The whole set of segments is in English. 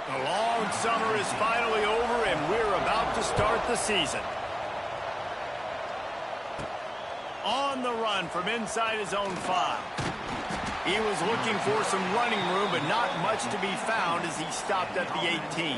The long summer is finally over, and we're about to start the season. On the run from inside his own 5. He was looking for some running room, but not much to be found as he stopped at the 18.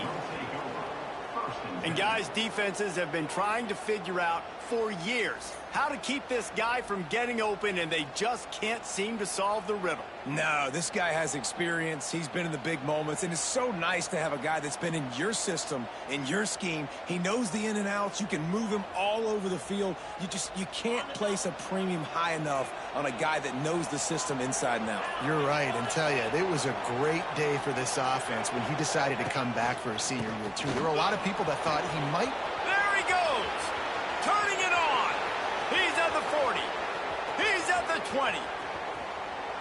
And guys, defenses have been trying to figure out for years how to keep this guy from getting open, and they just can't seem to solve the riddle. No, this guy has experience. He's been in the big moments, and it's so nice to have a guy that's been in your system, in your scheme. He knows the in and outs. You can move him all over the field. You can't place a premium high enough on a guy that knows the system inside and out. You're right, and tell you, it was a great day for this offense when he decided to come back for his senior year, too. There were a lot of people that thought he might. There he goes! Turning it on! He's at the 40. He's at the 20.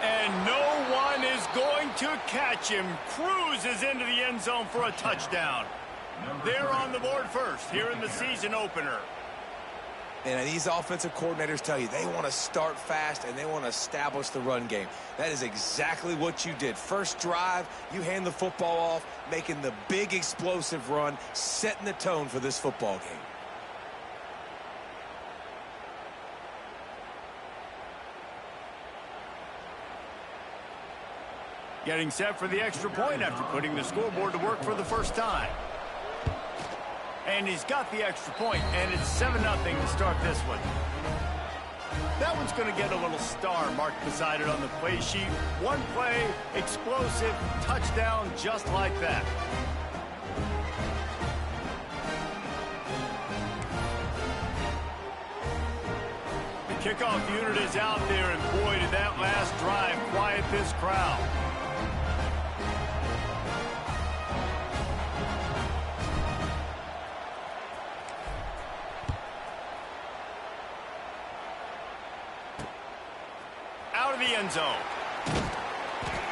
And no one is going to catch him. Cruises into the end zone for a touchdown. They're on the board first here in the season opener. And these offensive coordinators tell you they want to start fast and they want to establish the run game. That is exactly what you did. First drive, you hand the football off, making the big explosive run, setting the tone for this football game. Getting set for the extra point after putting the scoreboard to work for the first time. And he's got the extra point, and it's 7-0 to start this one. That one's going to get a little star marked beside it on the play sheet. One play, explosive, touchdown, just like that. The kickoff unit is out there, and boy, did that last drive quiet this crowd. Out of the end zone.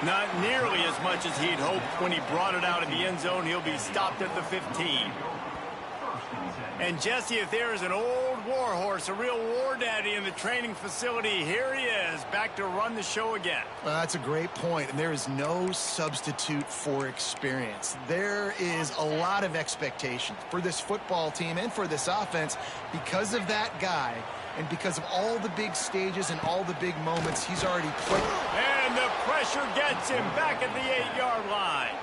Not nearly as much as he'd hoped when he brought it out of the end zone. He'll be stopped at the 15. And Jesse, if there is an old war horse, a real war daddy in the training facility, here he is, back to run the show again. Well, that's a great point, and there is no substitute for experience. There is a lot of expectation for this football team and for this offense because of that guy and because of all the big stages and all the big moments he's already played. And the pressure gets him back at the 8-yard line.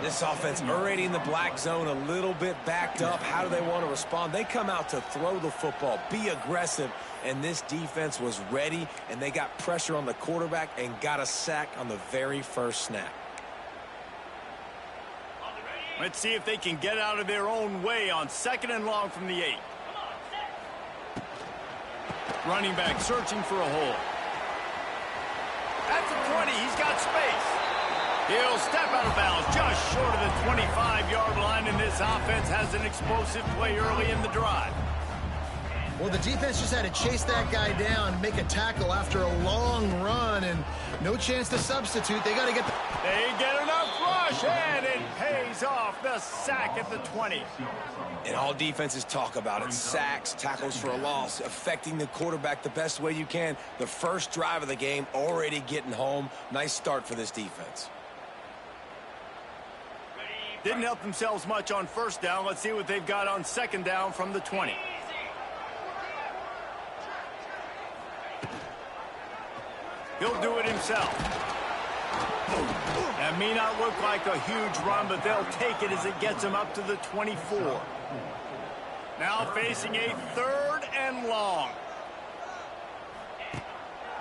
This offense already in the black zone, a little bit backed up. How do they want to respond? They come out to throw the football, be aggressive, and this defense was ready, and they got pressure on the quarterback and got a sack on the very first snap. Let's see if they can get out of their own way on 2nd and long from the 8. Running back searching for a hole. At the 20, he's got space. He'll step out of bounds just short of the 25-yard line, and this offense has an explosive play early in the drive. Well, the defense just had to chase that guy down and make a tackle after a long run, and no chance to substitute. They got to get the... They get enough rush, and it pays off. The sack at the 20. And all defenses talk about it. Sacks, tackles for a loss, affecting the quarterback the best way you can. The first drive of the game already getting home. Nice start for this defense. Didn't help themselves much on first down. Let's see what they've got on 2nd down from the 20. He'll do it himself. That may not look like a huge run, but they'll take it as it gets them up to the 24. Now facing a 3rd and long.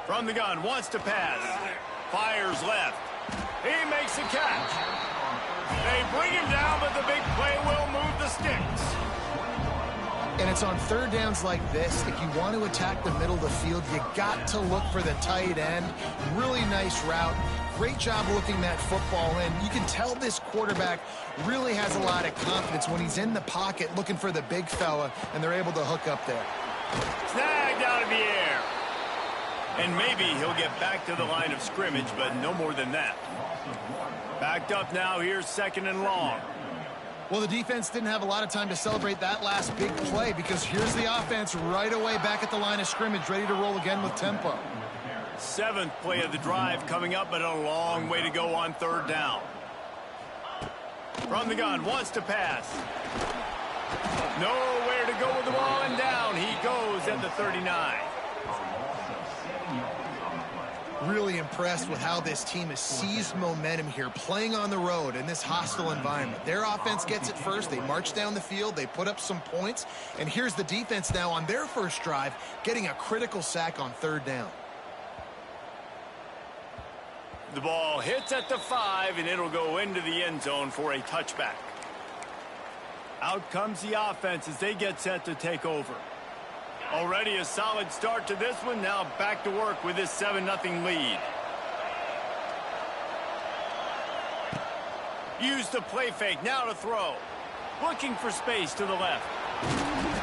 From the gun, wants to pass. Fires left. He makes the catch. They bring him down, but the big play will move the sticks. And it's on 3rd downs like this. If you want to attack the middle of the field, you got to look for the tight end. Really nice route. Great job looking that football in. You can tell this quarterback really has a lot of confidence when he's in the pocket looking for the big fella, and they're able to hook up there. Snagged out of the air. And maybe he'll get back to the line of scrimmage, but no more than that. Backed up now, here's 2nd and long. Well, the defense didn't have a lot of time to celebrate that last big play because here's the offense right away back at the line of scrimmage, ready to roll again with tempo. 7th play of the drive coming up, but a long way to go on 3rd down. From the gun, wants to pass. Nowhere to go with the ball, and down he goes at the 39. Really impressed with how this team has seized momentum here, playing on the road in this hostile environment. Their offense gets it first. They march down the field. They put up some points. And here's the defense now on their first drive, getting a critical sack on third down. The ball hits at the 5, and it'll go into the end zone for a touchback. Out comes the offense as they get set to take over. Already a solid start to this one. Now back to work with this 7-0 lead. Use the play fake. Now to throw. Looking for space to the left.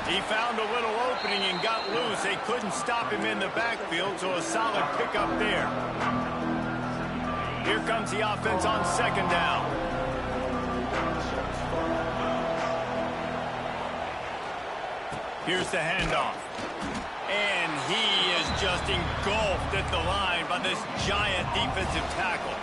He found a little opening and got loose. They couldn't stop him in the backfield, so a solid pickup there. Here comes the offense on second down. Here's the handoff. And he is just engulfed at the line by this giant defensive tackle.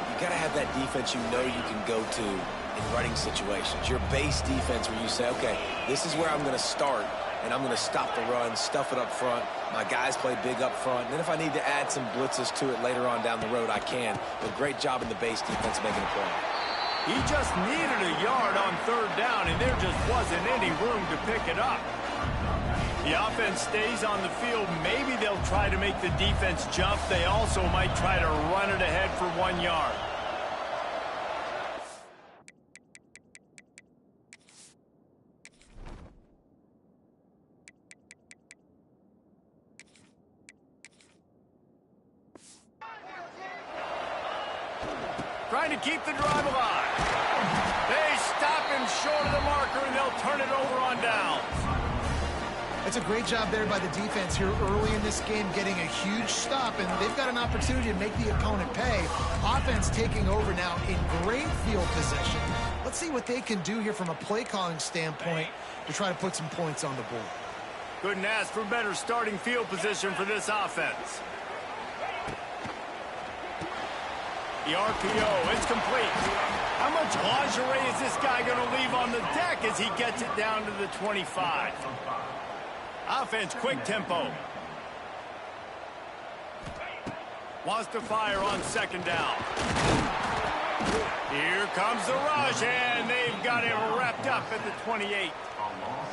You got to have that defense you know you can go to in running situations. Your base defense where you say, okay, this is where I'm going to start, and I'm going to stop the run, stuff it up front. My guys play big up front. And then if I need to add some blitzes to it later on down the road, I can. But great job in the base defense making a play. He just needed a yard on third down, and there just wasn't any room to pick it up. The offense stays on the field. Maybe they'll try to make the defense jump. They also might try to run it ahead for 1 yard. Trying to keep the drive alive. They stop him short of the marker, and they'll turn it over on downs. It's a great job there by the defense here early in this game, getting a huge stop, and they've got an opportunity to make the opponent pay. Offense taking over now in great field position. Let's see what they can do here from a play-calling standpoint to try to put some points on the board. Couldn't ask for better starting field position for this offense. The RPO, it's complete. How much lingerie is this guy going to leave on the deck as he gets it down to the 25? Offense, quick tempo. Wants to fire on second down. Here comes the rush, and they've got it wrapped up at the 28.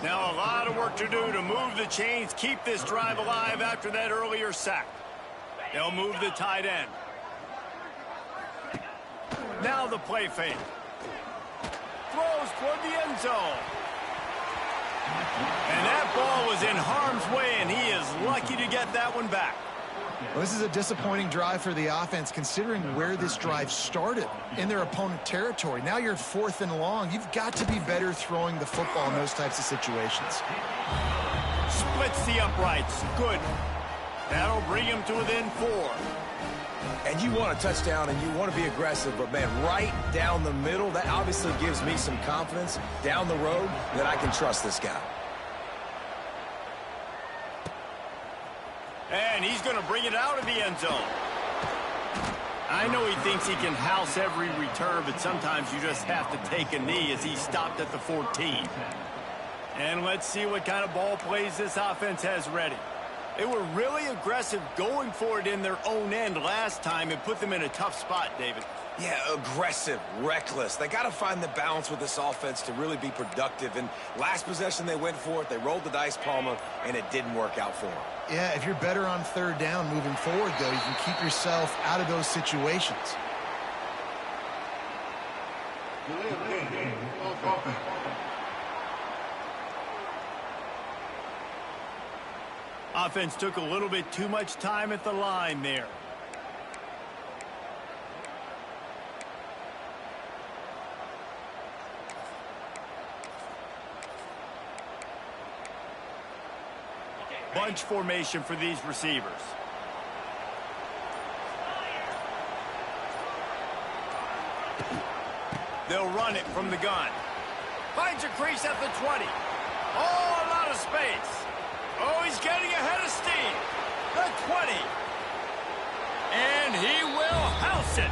Now a lot of work to do to move the chains, keep this drive alive after that earlier sack. They'll move the tight end. Now the play fake. Throws toward the end zone. And that ball was in harm's way, and he is lucky to get that one back. Well, this is a disappointing drive for the offense, considering where this drive started in their opponent territory. Now you're 4th and long. You've got to be better throwing the football in those types of situations. Splits the uprights. Good. That'll bring him to within 4. And you want a touchdown, and you want to be aggressive, but, man, right down the middle, that obviously gives me some confidence down the road that I can trust this guy. And he's going to bring it out of the end zone. I know he thinks he can house every return, but sometimes you just have to take a knee as he stopped at the 14. And let's see what kind of ball plays this offense has ready. They were really aggressive going for it in their own end last time and put them in a tough spot, David. Yeah, aggressive, reckless. They got to find the balance with this offense to really be productive. And last possession, they went for it. They rolled the dice, Palmer, and it didn't work out for them. Yeah, if you're better on third down moving forward, though, you can keep yourself out of those situations. Offense took a little bit too much time at the line there. Bunch formation for these receivers. They'll run it from the gun. Finds a crease at the 20. Oh, a lot of space. Oh, he's getting ahead of steam. The 20. And he will house it.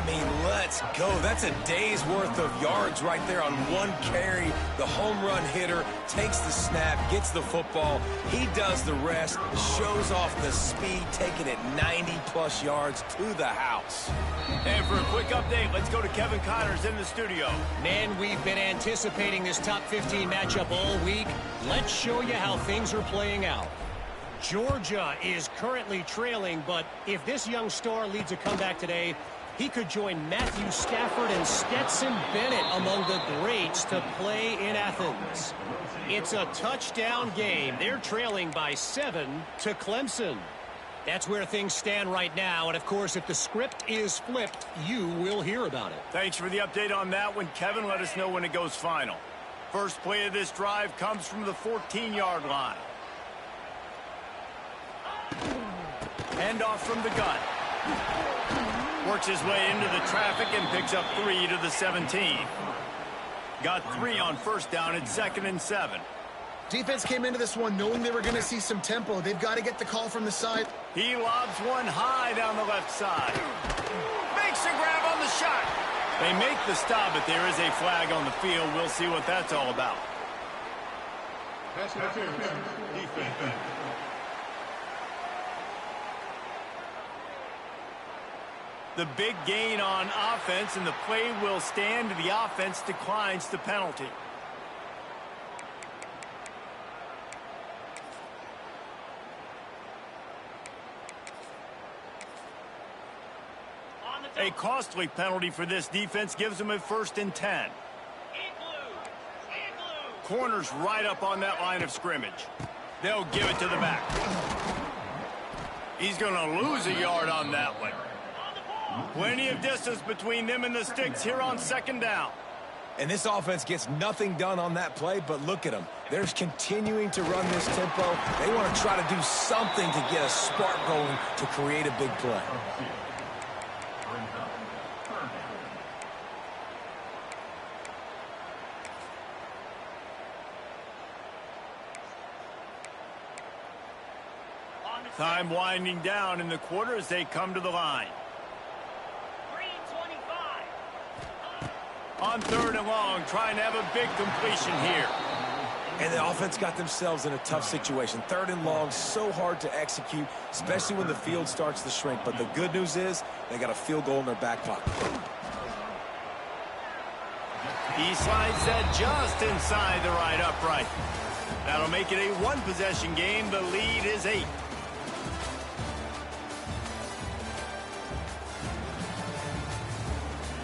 mean, let's go. That's a day's worth of yards right there on one carry. The home run hitter takes the snap, gets the football. He does the rest, shows off the speed, taking it 90-plus yards to the house. And for a quick update, let's go to Kevin Connors in the studio. Man, we've been anticipating this top 15 matchup all week. Let's show you how things are playing out. Georgia is currently trailing, but if this young star leads a comeback today, he could join Matthew Stafford and Stetson Bennett among the greats to play in Athens. It's a touchdown game. They're trailing by 7 to Clemson. That's where things stand right now, and of course, if the script is flipped, you will hear about it. Thanks for the update on that one, Kevin. Let us know when it goes final. First play of this drive comes from the 14-yard line. Handoff from the gun. Works his way into the traffic and picks up 3 to the 17. Got 3 on first down at 2nd and 7. Defense came into this one knowing they were going to see some tempo. They've got to get the call from the side. He lobs one high down the left side. Makes a grab on the shot. They make the stop, but there is a flag on the field. We'll see what that's all about. Pass interference. Defense. The big gain on offense, and the play will stand. The offense declines the penalty. A costly penalty for this defense gives them a 1st and 10. Corners right up on that line of scrimmage. They'll give it to the back. He's going to lose a yard on that one. Plenty of distance between them and the sticks here on 2nd down. And this offense gets nothing done on that play, but look at them. They're continuing to run this tempo. They want to try to do something to get a spark going to create a big play. Time winding down in the quarter as they come to the line. 3:25. On 3rd and long, trying to have a big completion here. And the offense got themselves in a tough situation. 3rd and long, so hard to execute, especially when the field starts to shrink. But the good news is they got a field goal in their back pocket. He slides that just inside the right upright. That'll make it a 1-possession game. The lead is 8.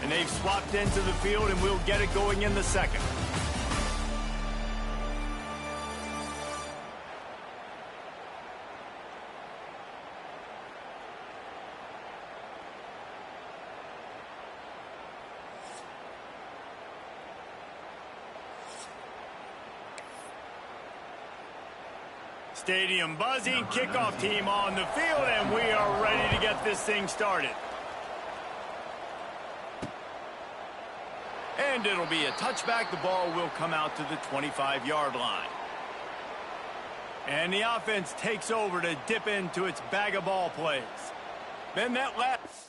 And they've swapped into the field, and we'll get it going in the 2nd. Stadium buzzing, kickoff team on the field, and we are ready to get this thing started. And it'll be a touchback. The ball will come out to the 25-yard line. And the offense takes over to dip into its bag of ball plays. Then that left.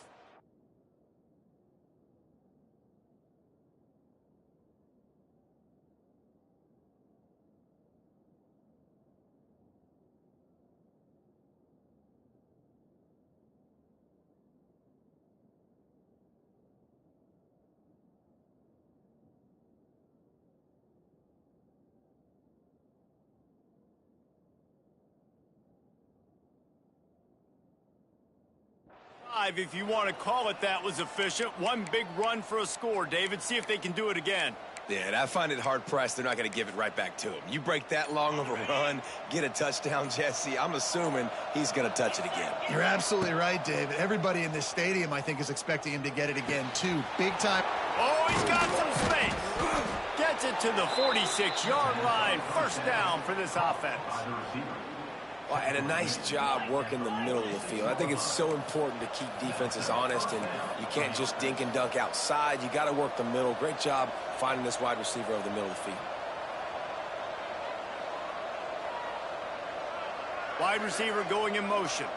If you want to call it that, was efficient. One big run for a score, David. See if they can do it again. Yeah, and I find it hard-pressed they're not going to give it right back to him. You break that long of a run, get a touchdown, Jesse, I'm assuming he's going to touch it again. You're absolutely right, David. Everybody in this stadium, I think, is expecting him to get it again, too. Big time. Oh, he's got some space. Gets it to the 46-yard line. 1st down for this offense. Well, and a nice job working the middle of the field. I think it's so important to keep defenses honest, and you can't just dink and dunk outside. You got to work the middle. Great job finding this wide receiver over the middle of the field. Wide receiver going in motion.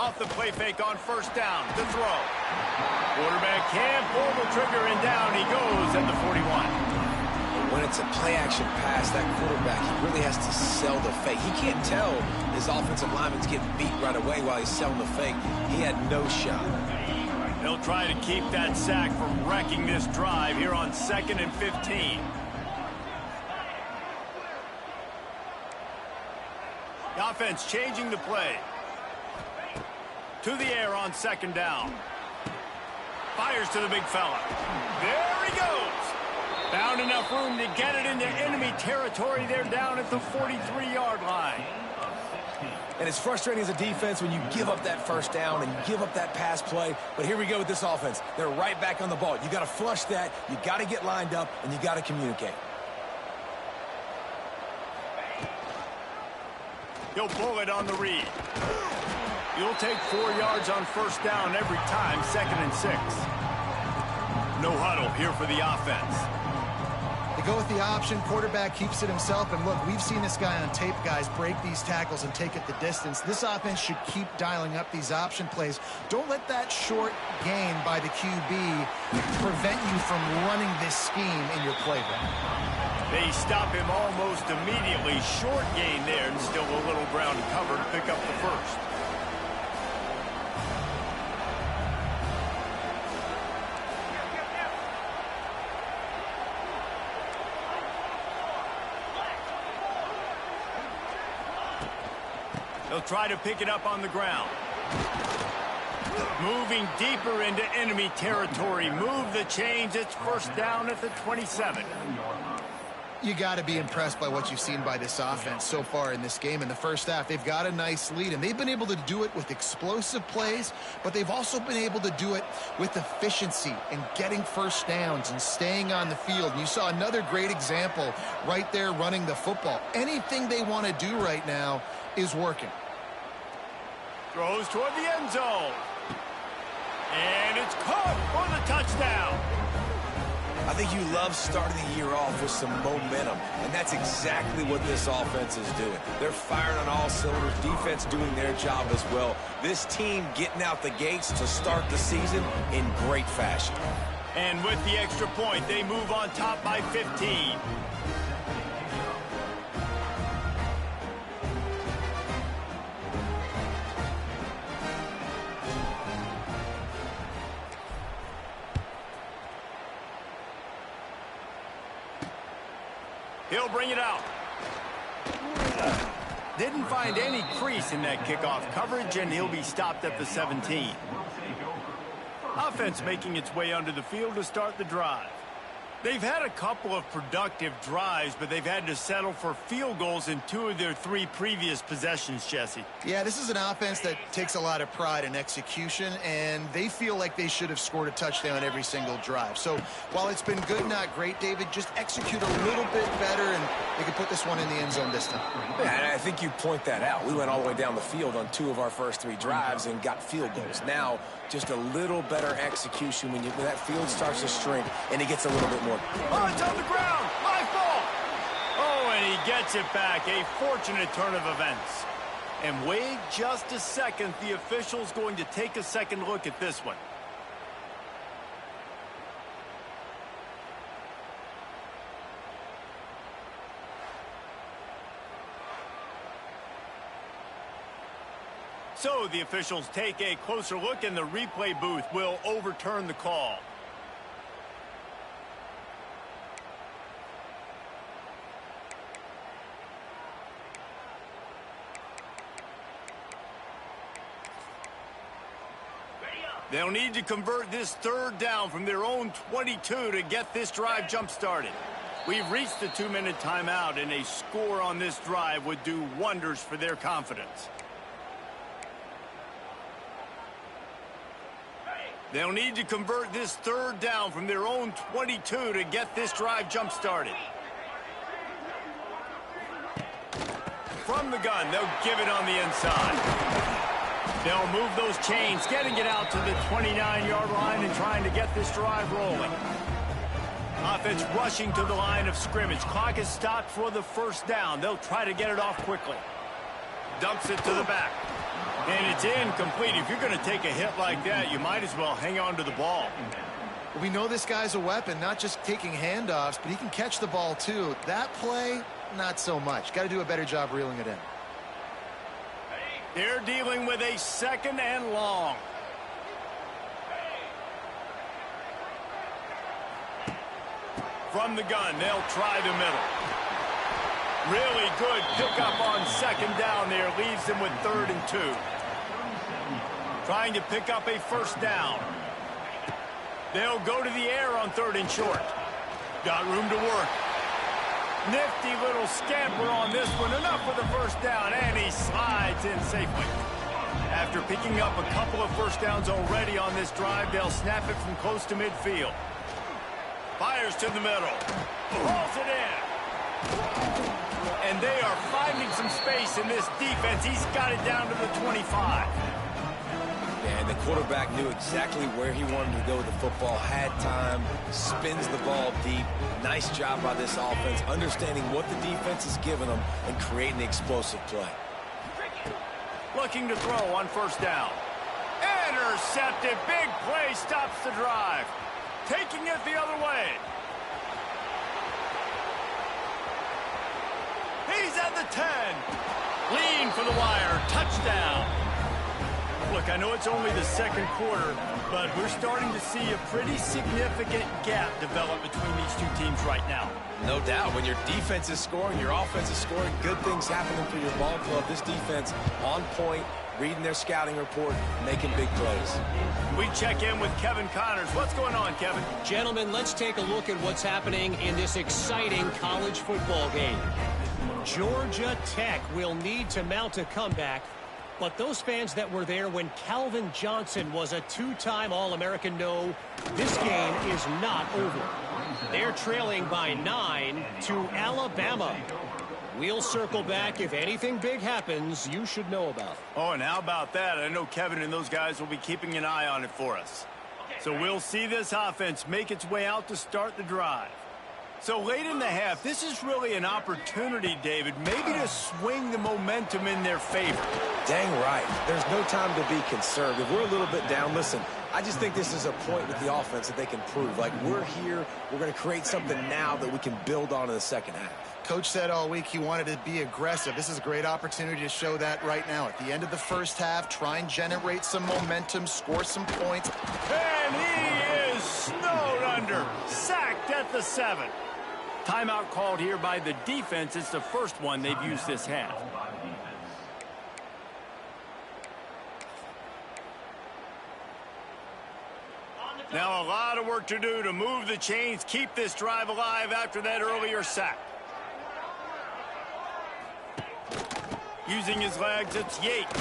Off the play fake on first down. The throw. Quarterback can't pull the trigger, and down he goes at the 41. When it's a play-action pass, that quarterback, he really has to sell the fake. He can't tell his offensive lineman's getting beat right away while he's selling the fake. He had no shot. They'll try to keep that sack from wrecking this drive here on 2nd and 15. The offense changing the play. To the air on 2nd down. Fires to the big fella. There he goes. Found enough room to get it into enemy territory. They're down at the 43-yard line. And it's frustrating as a defense when you give up that first down and you give up that pass play. But here we go with this offense. They're right back on the ball. You got to flush that. You got to get lined up, and you got to communicate. He'll pull it on the read. You'll take 4 yards on first down every time, 2nd and 6. No huddle here for the offense. They go with the option. Quarterback keeps it himself. And look, we've seen this guy on tape, guys, break these tackles and take it the distance. This offense should keep dialing up these option plays. Don't let that short gain by the QB prevent you from running this scheme in your playbook. They stop him almost immediately. Short gain there, and still a little ground to cover to pick up the first. They'll try to pick it up on the ground. Moving deeper into enemy territory. Move the chains. It's first down at the 27. You got to be impressed by what you've seen by this offense so far in this game. In the first half, they've got a nice lead, and they've been able to do it with explosive plays, but they've also been able to do it with efficiency and getting first downs and staying on the field. And you saw another great example right there running the football. Anything they want to do right now is working. Throws toward the end zone. And it's caught for the touchdown. I think you love starting the year off with some momentum, and that's exactly what this offense is doing. They're firing on all cylinders, defense doing their job as well. This team getting out the gates to start the season in great fashion. And with the extra point, they move on top by 15. He'll bring it out. Didn't find any crease in that kickoff coverage, and he'll be stopped at the 17. Offense making its way onto the field to start the drive. They've had a couple of productive drives, but they've had to settle for field goals in 2 of their 3 previous possessions, Jesse. Yeah, this is an offense that takes a lot of pride in execution, and they feel like they should have scored a touchdown every single drive. So while it's been good, not great, David, just execute a little bit better, and they can put this one in the end zone this time. Yeah, and I think you point that out. We went all the way down the field on 2 of our first 3 drives and got field goals. Now, just a little better execution when that field starts to shrink and it gets a little bit more. Oh, it's on the ground. My fault. Oh, and he gets it back. A fortunate turn of events. And wait just a second. The official's going to take a second look at this one. So the officials take a closer look, and the replay booth will overturn the call. They'll need to convert this 3rd down from their own 22 to get this drive jump-started. We've reached the 2-minute timeout, and a score on this drive would do wonders for their confidence. They'll need to convert this 3rd down from their own 22 to get this drive jump-started. From the gun, they'll give it on the inside. They'll move those chains, getting it out to the 29-yard line and trying to get this drive rolling. Offense rushing to the line of scrimmage. Clock is stopped for the 1st down. They'll try to get it off quickly. Dumps it to the back. And it's incomplete. If you're going to take a hit like that, you might as well hang on to the ball. We know this guy's a weapon, not just taking handoffs, but he can catch the ball too. That play, not so much. Got to do a better job reeling it in. They're dealing with a 2nd and long. From the gun, they'll try the middle. Really good pickup on 2nd down there. Leaves them with 3rd and 2. Trying to pick up a 1st down. They'll go to the air on 3rd and short. Got room to work. Nifty little scamper on this one. Enough for the 1st down, and he slides in safely. After picking up a couple of 1st downs already on this drive, they'll snap it from close to midfield. Fires to the middle. Pulls it in. And they are finding some space in this defense. He's got it down to the 25. And the quarterback knew exactly where he wanted to go with the football, had time, spins the ball deep. Nice job by this offense, understanding what the defense is giving them and creating the explosive play. Looking to throw on 1st down. Intercepted. Big play stops the drive. Taking it the other way. He's at the 10. Lean for the wire. Touchdown. Look, I know it's only the 2nd quarter, but we're starting to see a pretty significant gap develop between these two teams right now. No doubt. When your defense is scoring, your offense is scoring, good things happening for your ball club. This defense on point, reading their scouting report, making big plays. We check in with Kevin Connors. What's going on, Kevin? Gentlemen, let's take a look at what's happening in this exciting college football game. Georgia Tech will need to mount a comeback, but those fans that were there when Calvin Johnson was a 2-time All-American know this game is not over. They're trailing by 9 to Alabama. We'll circle back if anything big happens you should know about. Oh, and how about that? I know Kevin and those guys will be keeping an eye on it for us. So we'll see this offense make its way out to start the drive. So late in the half, this is really an opportunity, David, maybe to swing the momentum in their favor. Dang right. There's no time to be concerned. If we're a little bit down, listen, I just think this is a point with the offense that they can prove. Like, we're here, we're going to create something now that we can build on in the 2nd half. Coach said all week he wanted to be aggressive. This is a great opportunity to show that right now. At the end of the 1st half, try and generate some momentum, score some points. And he is snowed under, sacked at the 7. Timeout called here by the defense. It's the 1st one they've used this half. Now a lot of work to do to move the chains, keep this drive alive after that earlier sack. Using his legs, it's Yates.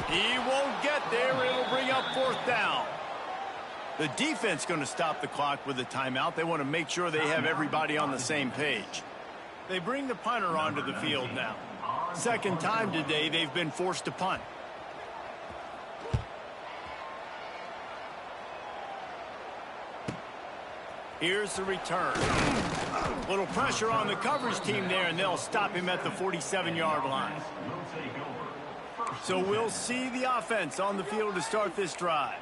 He won't get there. It'll bring up 4th down. The defense going to stop the clock with a timeout. They want to make sure they have everybody on the same page. They bring the punter onto the field now. 2nd time today they've been forced to punt. Here's the return. Little pressure on the coverage team there, and they'll stop him at the 47-yard line. So we'll see the offense on the field to start this drive.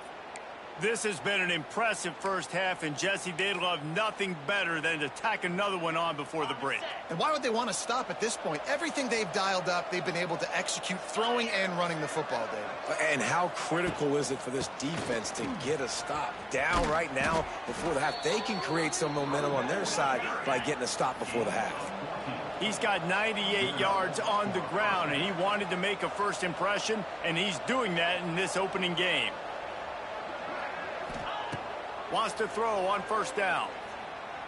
This has been an impressive 1st half, and Jesse, they'd love nothing better than to tack another one on before the break. And why would they want to stop at this point? Everything they've dialed up, they've been able to execute, throwing and running the football, David. And how critical is it for this defense to get a stop? Down right now before the half. They can create some momentum on their side by getting a stop before the half. He's got 98 yards on the ground, and he wanted to make a first impression, and he's doing that in this opening game. Wants to throw on 1st down.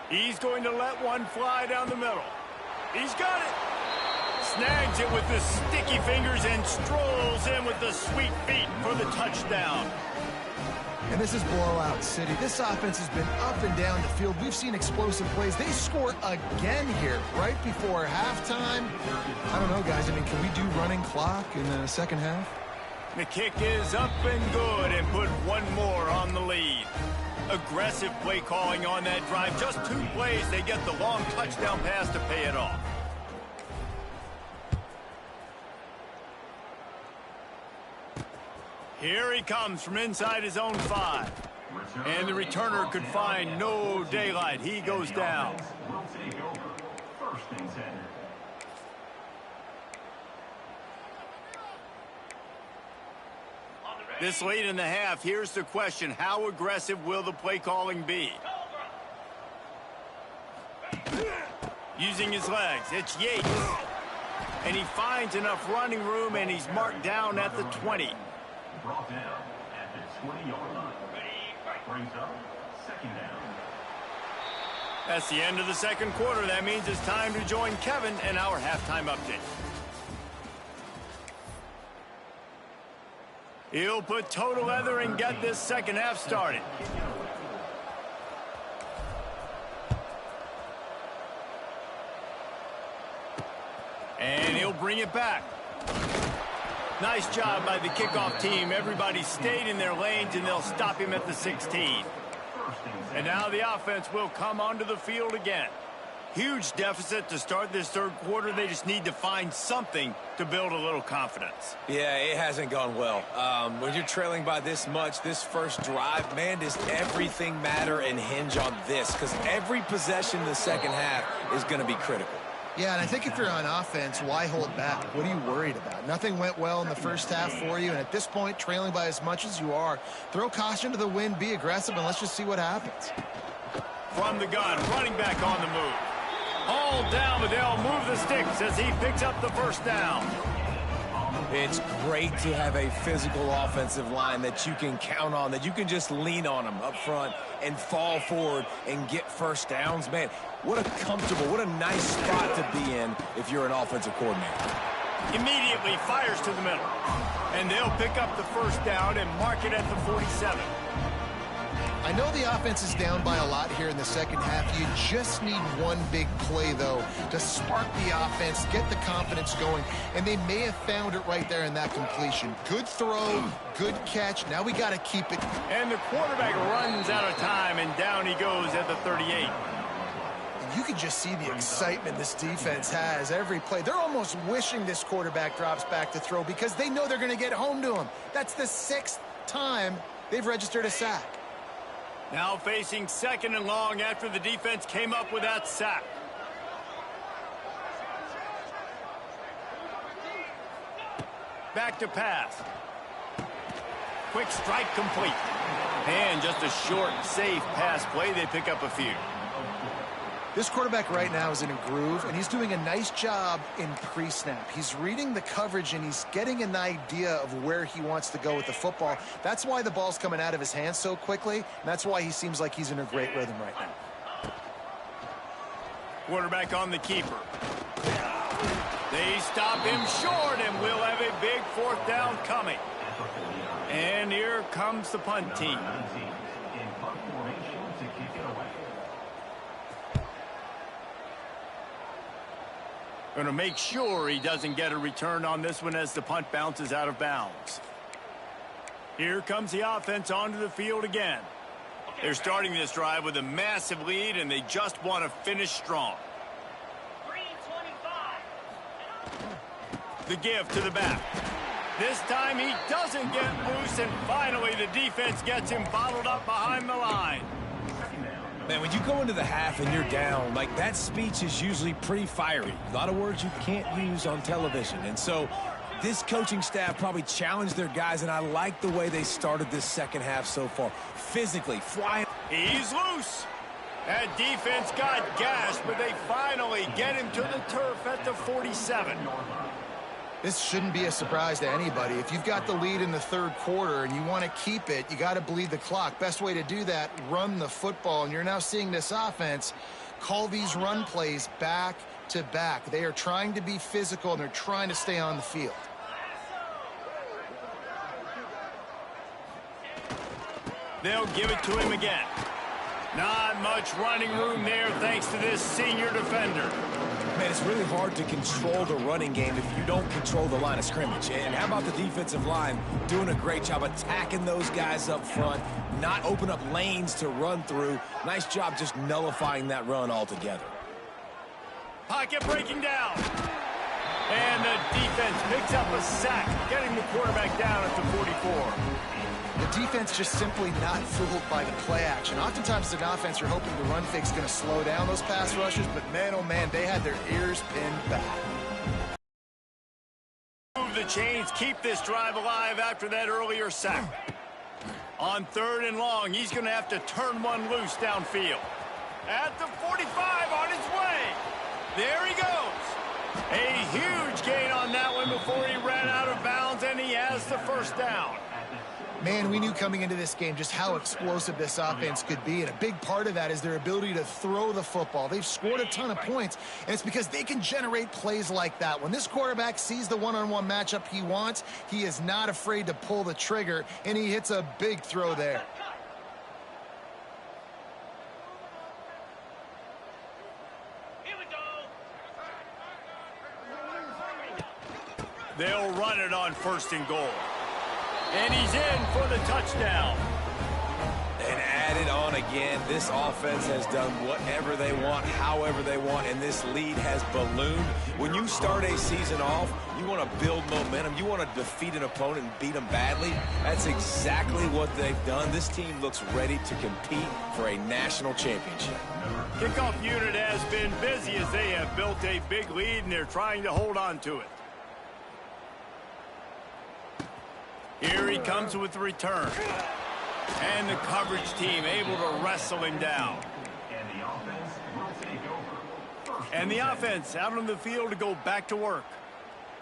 He's going to let one fly down the middle. He's got it. Snags it with the sticky fingers and strolls in with the sweet feet for the touchdown. And this is blowout city. This offense has been up and down the field. We've seen explosive plays. They scored again here right before halftime. I don't know, guys. I mean, can we do running clock in the 2nd half? The kick is up and good, and put one more on the lead. Aggressive play calling on that drive. Just 2 plays, they get the long touchdown pass to pay it off. Here he comes from inside his own 5. And the returner could find no daylight. He goes down. This late in the half, here's the question. How aggressive will the play calling be? Using his legs, it's Yates. And he finds enough running room, and he's marked down at the 20. Brought down at the 20-yard line. Brings up second down. That's the end of the second quarter. That means it's time to join Kevin in our halftime update. He'll put total leather and get this second half started. And he'll bring it back. Nice job by the kickoff team. Everybody stayed in their lanes, and they'll stop him at the 16. And now the offense will come onto the field again. Huge deficit to start this third quarter. They just need to find something to build a little confidence. Yeah, it hasn't gone well. When you're trailing by this much, this first drive, man, does everything matter and hinge on this? Because every possession in the second half is going to be critical. Yeah, and I think if you're on offense, why hold back? What are you worried about? Nothing went well in the first half for you, and at this point, trailing by as much as you are, throw caution to the wind, be aggressive, and let's just see what happens. From the gun, running back on the move. All down, but they'll move the sticks as he picks up the first down. It's great to have a physical offensive line that you can count on, that you can just lean on them up front and fall forward and get first downs. Man, what a comfortable, what a nice spot to be in if you're an offensive coordinator. Immediately fires to the middle. And they'll pick up the first down and mark it at the 47. I know the offense is down by a lot here in the second half. You just need one big play, though, to spark the offense, get the confidence going, and they may have found it right there in that completion. Good throw, good catch. Now we got to keep it. And the quarterback runs out of time, and down he goes at the 38. You can just see the excitement this defense has every play. They're almost wishing this quarterback drops back to throw because they know they're going to get home to him. That's the 6th time they've registered a sack. Now facing second and long after the defense came up with that sack. Back to pass. Quick strike complete. And just a short, safe pass play. They pick up a few. This quarterback right now is in a groove, and he's doing a nice job in pre-snap. He's reading the coverage, and he's getting an idea of where he wants to go with the football. That's why the ball's coming out of his hands so quickly, and that's why he seems like he's in a great rhythm right now. Quarterback on the keeper. They stop him short, and we'll have a big fourth down coming. And here comes the punt team. Going to make sure he doesn't get a return on this one as the punt bounces out of bounds. Here comes the offense onto the field again. They're starting this drive with a massive lead, and they just want to finish strong. The give to the back. This time he doesn't get loose, and finally the defense gets him bottled up behind the line. Man, when you go into the half and you're down, like, that speech is usually pretty fiery. A lot of words you can't use on television. And so this coaching staff probably challenged their guys, and I like the way they started this second half so far. Physically, flying. He's loose. That defense got gashed, but they finally get him to the turf at the 47. This shouldn't be a surprise to anybody. If you've got the lead in the third quarter and you want to keep it, you got to bleed the clock. Best way to do that, run the football. And you're now seeing this offense call these run plays back to back. They are trying to be physical, and they're trying to stay on the field. They'll give it to him again. Not much running room there thanks to this senior defender. Man, it's really hard to control the running game if you don't control the line of scrimmage. And how about the defensive line doing a great job attacking those guys up front, not open up lanes to run through. Nice job just nullifying that run altogether. Pocket breaking down. And the defense picks up a sack, getting the quarterback down at the 44. The defense just simply not fooled by the play action. Oftentimes, as an offense, you're hoping the run fake's going to slow down those pass rushers, but man, oh man, they had their ears pinned back. Move the chains, keep this drive alive after that earlier sack. On 3rd and long, he's going to have to turn one loose downfield. At the 45, on his way. There he goes. A huge gain on that one before he ran out of bounds, and he has the first down. Man, we knew coming into this game just how explosive this offense could be, and a big part of that is their ability to throw the football. They've scored a ton of points, and it's because they can generate plays like that. When this quarterback sees the one-on-one matchup he wants, he is not afraid to pull the trigger, and he hits a big throw there. They'll run it on 1st and goal. And he's in for the touchdown. And add it on again. This offense has done whatever they want, however they want, and this lead has ballooned. When you start a season off, you want to build momentum. You want to defeat an opponent and beat them badly. That's exactly what they've done. This team looks ready to compete for a national championship. Kickoff unit has been busy as they have built a big lead, and they're trying to hold on to it. Here he comes with the return. And the coverage team able to wrestle him down. And the offense will take over. And the offense out on the field to go back to work.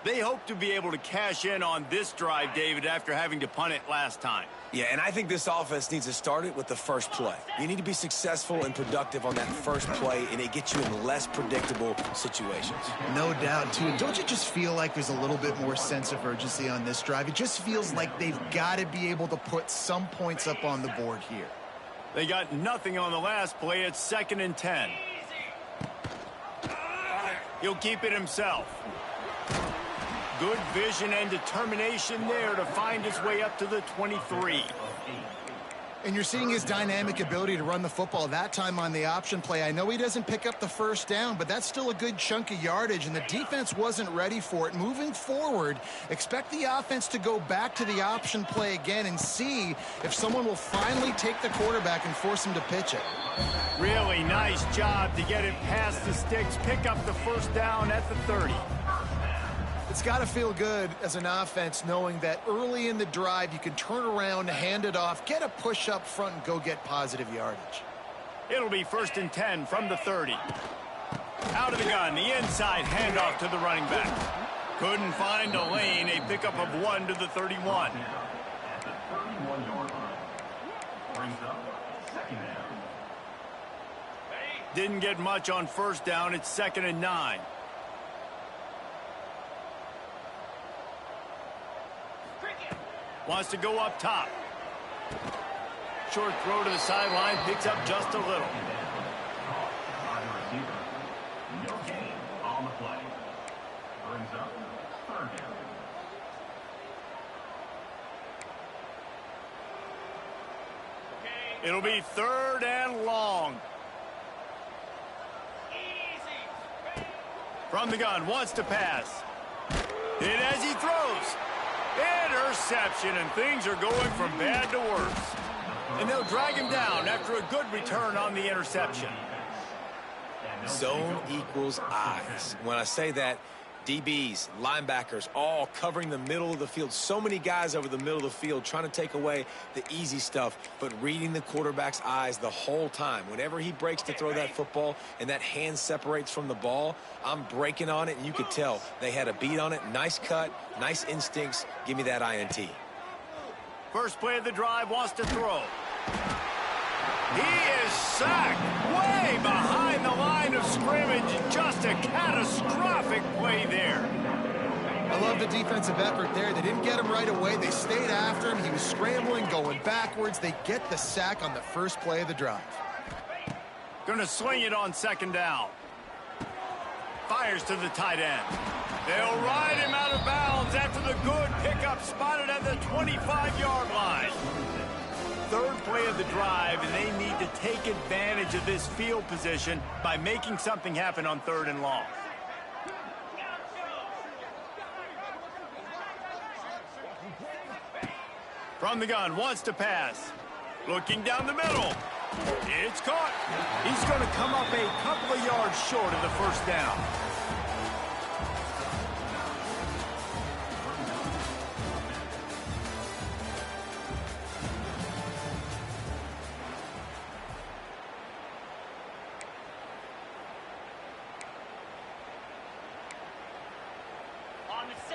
They hope to be able to cash in on this drive, David, after having to punt it last time. Yeah, and I think this offense needs to start it with the first play. You need to be successful and productive on that first play, and it gets you in less predictable situations. No doubt, too. And don't you just feel like there's a little bit more sense of urgency on this drive? It just feels like they've got to be able to put some points up on the board here. They got nothing on the last play. It's 2nd and 10. He'll keep it himself. Good vision and determination there to find his way up to the 23. And you're seeing his dynamic ability to run the football that time on the option play. I know he doesn't pick up the first down, but that's still a good chunk of yardage, and the defense wasn't ready for it. Moving forward, expect the offense to go back to the option play again and see if someone will finally take the quarterback and force him to pitch it. Really nice job to get it past the sticks, pick up the first down at the 30. It's got to feel good as an offense knowing that early in the drive you can turn around, hand it off, get a push up front, and go get positive yardage. It'll be 1st and 10 from the 30. Out of the gun, the inside handoff to the running back. Couldn't find a lane, a pickup of 1 to the 31. At the 31-yard line. Brings up 2nd down. Didn't get much on 1st down. It's 2nd and 9. Wants to go up top. Short throw to the sideline, picks up just a little. By the receiver. No gain on the play. Brings up 3rd down. It'll be 3rd and long. From the gun, wants to pass. Hit as he throws. Interception, and things are going from bad to worse. And they'll drag him down after a good return on the interception. Zone equals eyes. When I say that, DBs, linebackers, all covering the middle of the field. So many guys over the middle of the field trying to take away the easy stuff, but reading the quarterback's eyes the whole time. Whenever he breaks to throw that football and that hand separates from the ball, I'm breaking on it, and you could tell they had a beat on it. Nice cut, nice instincts. Give me that INT. First play of the drive, wants to throw. He is sacked way behind the line of scrimmage. Just a catastrophic play there. I love the defensive effort there. They didn't get him right away. They stayed after him. He was scrambling, going backwards. They get the sack on the first play of the drive. Going to swing it on 2nd down. Fires to the tight end. They'll ride him out of bounds after the good pickup spotted at the 25-yard line. 3rd play of the drive, and they need to take advantage of this field position by making something happen on 3rd and long. From the gun, wants to pass. Looking down the middle. It's caught. He's going to come up a couple of yards short of the first down.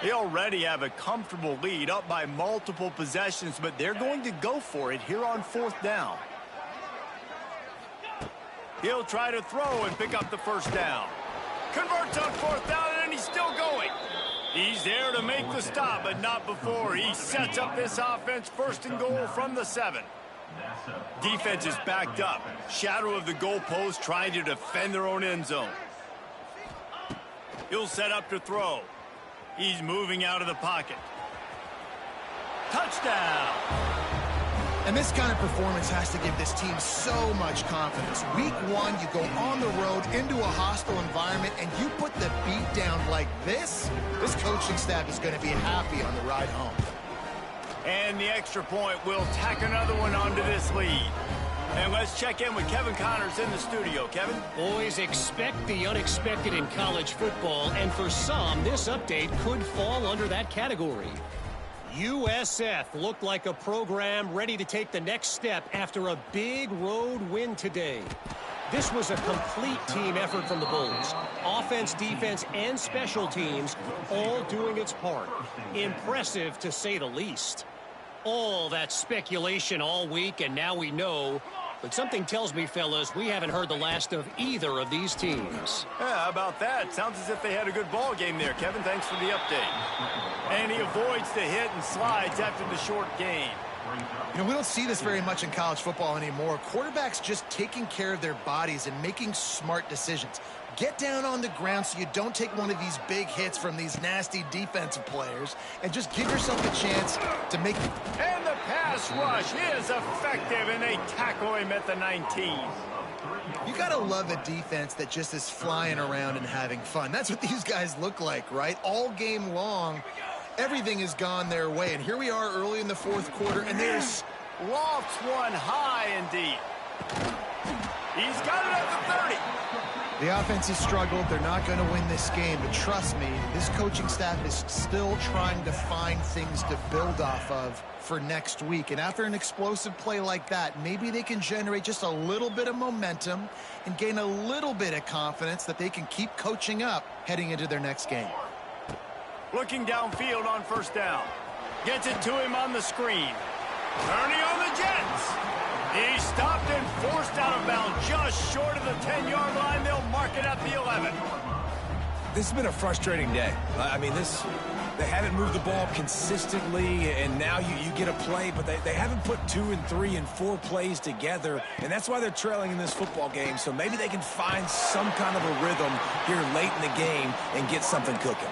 They already have a comfortable lead, up by multiple possessions, but they're going to go for it here on fourth down. He'll try to throw and pick up the first down. Converts on fourth down, and he's still going. He's there to make the stop, but not before. He sets up this offense first and goal from the 7. Defense is backed up. Shadow of the goalpost, trying to defend their own end zone. He'll set up to throw. He's moving out of the pocket. Touchdown! And this kind of performance has to give this team so much confidence. Week 1, you go on the road into a hostile environment, and you put the beat down like this. This coaching staff is going to be happy on the ride home. And the extra point will tack another one onto this lead. And let's check in with Kevin Connors in the studio. Kevin? Boys, expect the unexpected in college football, and for some, this update could fall under that category. USF looked like a program ready to take the next step after a big road win today. This was a complete team effort from the Bulls. Offense, defense, and special teams all doing its part. Impressive, to say the least. All that speculation all week, and now we know. But something tells me, fellas, we haven't heard the last of either of these teams. Yeah, how about that? Sounds as if they had a good ball game there, Kevin. Thanks for the update. And he avoids the hit and slides after the short gain. You know, we don't see this very much in college football anymore. Quarterbacks just taking care of their bodies and making smart decisions. Get down on the ground so you don't take one of these big hits from these nasty defensive players, and just give yourself a chance to make... And the pass rush is effective, and they tackle him at the 19. You gotta love a defense that just is flying around and having fun. That's what these guys look like, right? All game long, everything has gone their way. And here we are early in the fourth quarter, and there's... Lofts one high and deep. He's got it at the 30. The offense has struggled. They're not going to win this game. But trust me, this coaching staff is still trying to find things to build off of for next week. And after an explosive play like that, maybe they can generate just a little bit of momentum and gain a little bit of confidence that they can keep coaching up heading into their next game. Looking downfield on first down. Gets it to him on the screen. Turning on the Jets. He stopped and forced out of bounds just short of the 10-yard line. They'll mark it at the 11. This has been a frustrating day. I mean, they haven't moved the ball consistently, and now you get a play, but they haven't put 2 and 3 and 4 plays together, and that's why they're trailing in this football game. So maybe they can find some kind of a rhythm here late in the game and get something cooking.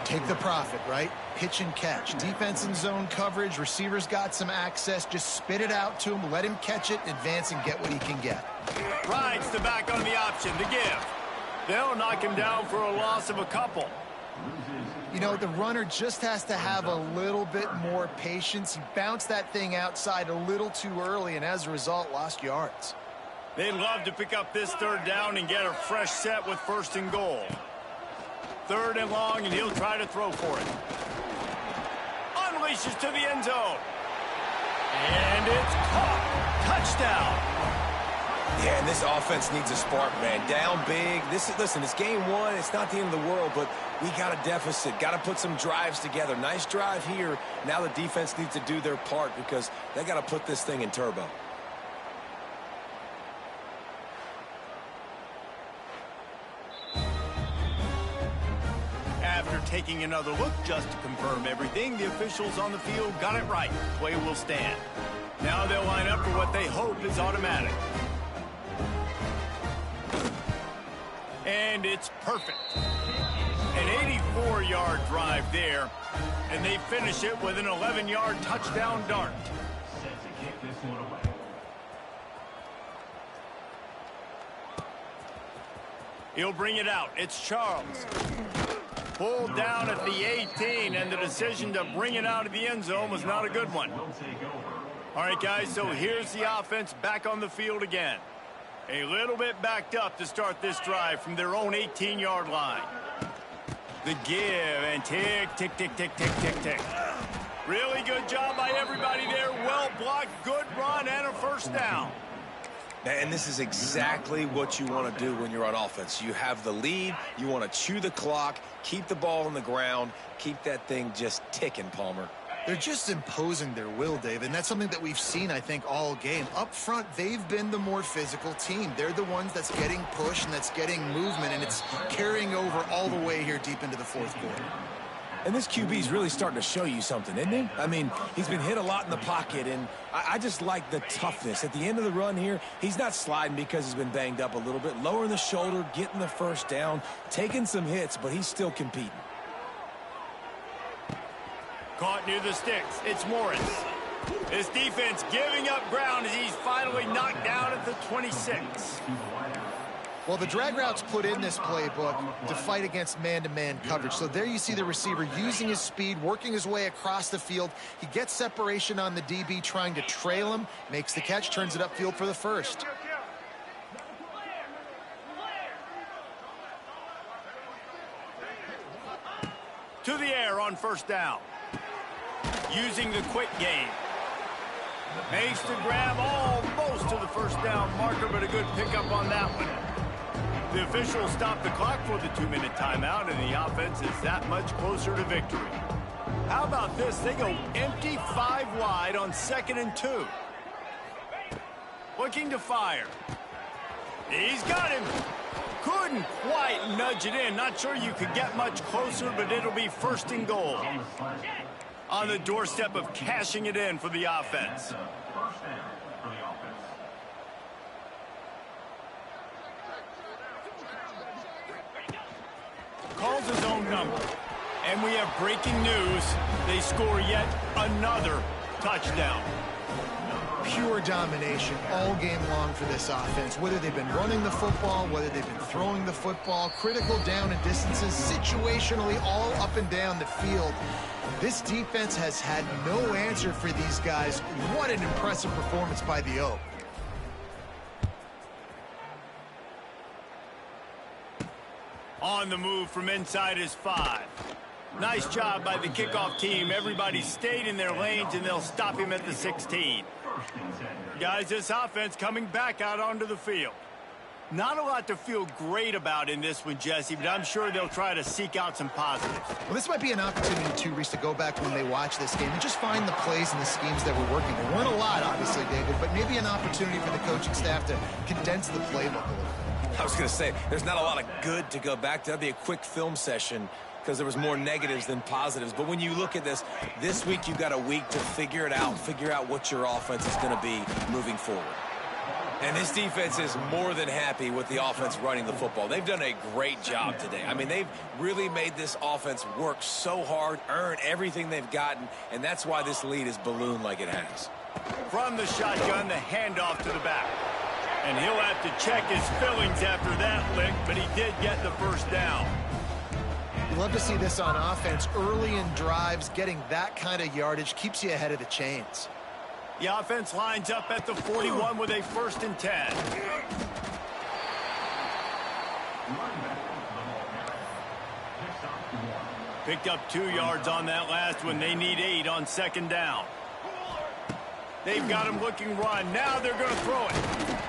Take the profit, right? Pitch and catch. Defense in zone coverage. Receivers got some access. Just spit it out to him. Let him catch it, advance, and get what he can get. Rides the back on the option to give. They'll knock him down for a loss of a couple. You know, the runner just has to have a little bit more patience. He bounced that thing outside a little too early, and as a result, lost yards. They'd love to pick up this third down and get a fresh set with first and goal. Third and long, and he'll try to throw for it. Unleashes to the end zone. And it's caught. Touchdown. Yeah, and this offense needs a spark, man. Down big. Listen, it's game 1. It's not the end of the world, but we got a deficit. Got to put some drives together. Nice drive here. Now the defense needs to do their part because they got to put this thing in turbo. After taking another look just to confirm everything, the officials on the field got it right. Play will stand. Now they'll line up for what they hope is automatic. And it's perfect. An 84-yard drive there, and they finish it with an 11-yard touchdown dart. Set to kick this one away. He'll bring it out. It's Charles. Pulled down at the 18, and the decision to bring it out of the end zone was not a good one. All right, guys, so here's the offense back on the field again. A little bit backed up to start this drive from their own 18-yard line. The give, and tick, tick, tick, tick, tick, tick, tick. Really good job by everybody there. Well blocked, good run, and a first down. And this is exactly what you want to do when you're on offense. You have the lead, you want to chew the clock, keep the ball on the ground, keep that thing just ticking, Palmer. They're just imposing their will, David, and that's something that we've seen, I think, all game. Up front, they've been the more physical team. They're the ones that's getting pushed and that's getting movement, and it's carrying over all the way here deep into the fourth quarter. And this QB's really starting to show you something, isn't he? I mean, he's been hit a lot in the pocket, and I just like the toughness. At the end of the run here, he's not sliding because he's been banged up a little bit. Lowering the shoulder, getting the first down, taking some hits, but he's still competing. Caught near the sticks. It's Morris. This defense giving up ground as he's finally knocked down at the 26. Well, the drag route's put in this playbook to fight against man-to-man coverage. So there you see the receiver using his speed, working his way across the field. He gets separation on the DB, trying to trail him, makes the catch, turns it upfield for the first. To the air on first down. Using the quick game. Makes the grab almost to the first down marker, but a good pickup on that one. The officials stop the clock for the 2-minute timeout, and the offense is that much closer to victory. How about this? They go empty 5 wide on 2nd and 2. Looking to fire. He's got him. Couldn't quite nudge it in. Not sure you could get much closer, but it'll be 1st and goal. On the doorstep of cashing it in for the offense. Calls his own number. And we have breaking news. They score yet another touchdown. Pure domination all game long for this offense. Whether they've been running the football, whether they've been throwing the football, critical down and distances, situationally all up and down the field. This defense has had no answer for these guys. What an impressive performance by the Oak. On the move from inside his 5. Nice job by the kickoff team. Everybody stayed in their lanes, and they'll stop him at the 16. Guys, this offense coming back out onto the field. Not a lot to feel great about in this one, Jesse, but I'm sure they'll try to seek out some positives. Well, this might be an opportunity, too, Reese, to go back when they watch this game and just find the plays and the schemes that were working. There weren't a lot, obviously, David, but maybe an opportunity for the coaching staff to condense the playbook a little bit. I was going to say, there's not a lot of good to go back to. That'd be a quick film session because there was more negatives than positives. But when you look at this week you've got a week to figure it out, figure out what your offense is going to be moving forward. And this defense is more than happy with the offense running the football. They've done a great job today. I mean, they've really made this offense work so hard, earn everything they've gotten, and that's why this lead is ballooned like it has. From the shotgun, the handoff to the back. And he'll have to check his fillings after that lick, but he did get the first down. You love to see this on offense. Early in drives, getting that kind of yardage keeps you ahead of the chains. The offense lines up at the 41 with a 1st and 10. Picked up 2 yards on that last one. They need 8 on 2nd down. They've got him looking run. Now they're going to throw it.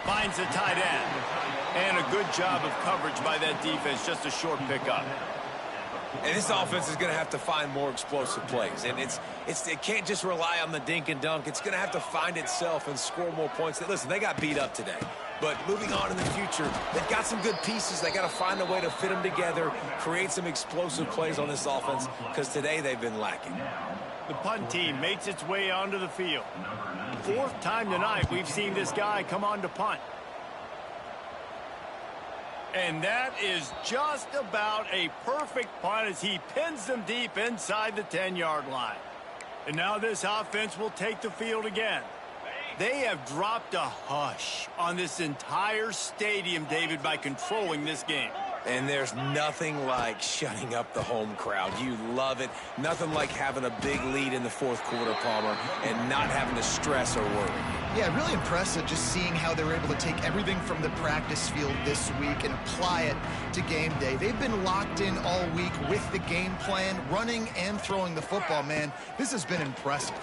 Finds the tight end. And a good job of coverage by that defense. Just a short pickup. And this offense is going to have to find more explosive plays. And it can't just rely on the dink and dunk. It's going to have to find itself and score more points. Listen, they got beat up today. But moving on in the future, they've got some good pieces. They got to find a way to fit them together, create some explosive plays on this offense, because today they've been lacking. The punt team makes its way onto the field. 4th time tonight we've seen this guy come on to punt. And that is just about a perfect punt as he pins them deep inside the 10-yard line. And now this offense will take the field again. They have dropped a hush on this entire stadium, David, by controlling this game. And there's nothing like shutting up the home crowd. You love it. Nothing like having a big lead in the fourth quarter, Palmer, and not having to stress or worry. Yeah, really impressive just seeing how they were able to take everything from the practice field this week and apply it to game day. They've been locked in all week with the game plan, running and throwing the football, man. This has been impressive.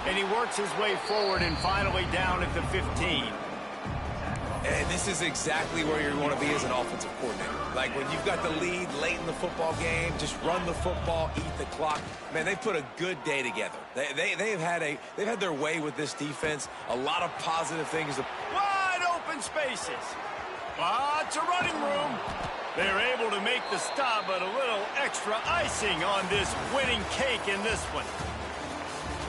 And he works his way forward and finally down at the 15. And this is exactly where you want to be as an offensive coordinator. Like when you've got the lead late in the football game, just run the football, eat the clock. Man, they've put a good day together. They've had their way with this defense. A lot of positive things. Wide open spaces. Lots of running room. They're able to make the stop, but a little extra icing on this winning cake in this one.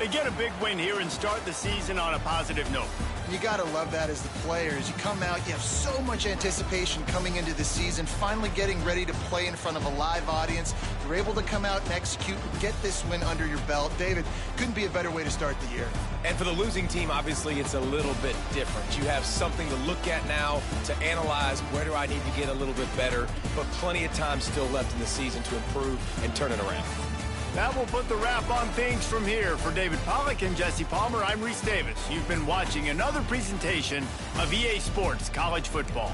They get a big win here and start the season on a positive note. You got to love that as the players. You come out, you have so much anticipation coming into the season, finally getting ready to play in front of a live audience. You're able to come out and execute and get this win under your belt. David, couldn't be a better way to start the year. And for the losing team, obviously, it's a little bit different. You have something to look at now to analyze where do I need to get a little bit better, but plenty of time still left in the season to improve and turn it around. That will put the wrap on things from here. For David Pollack and Jesse Palmer, I'm Reese Davis. You've been watching another presentation of EA Sports College Football.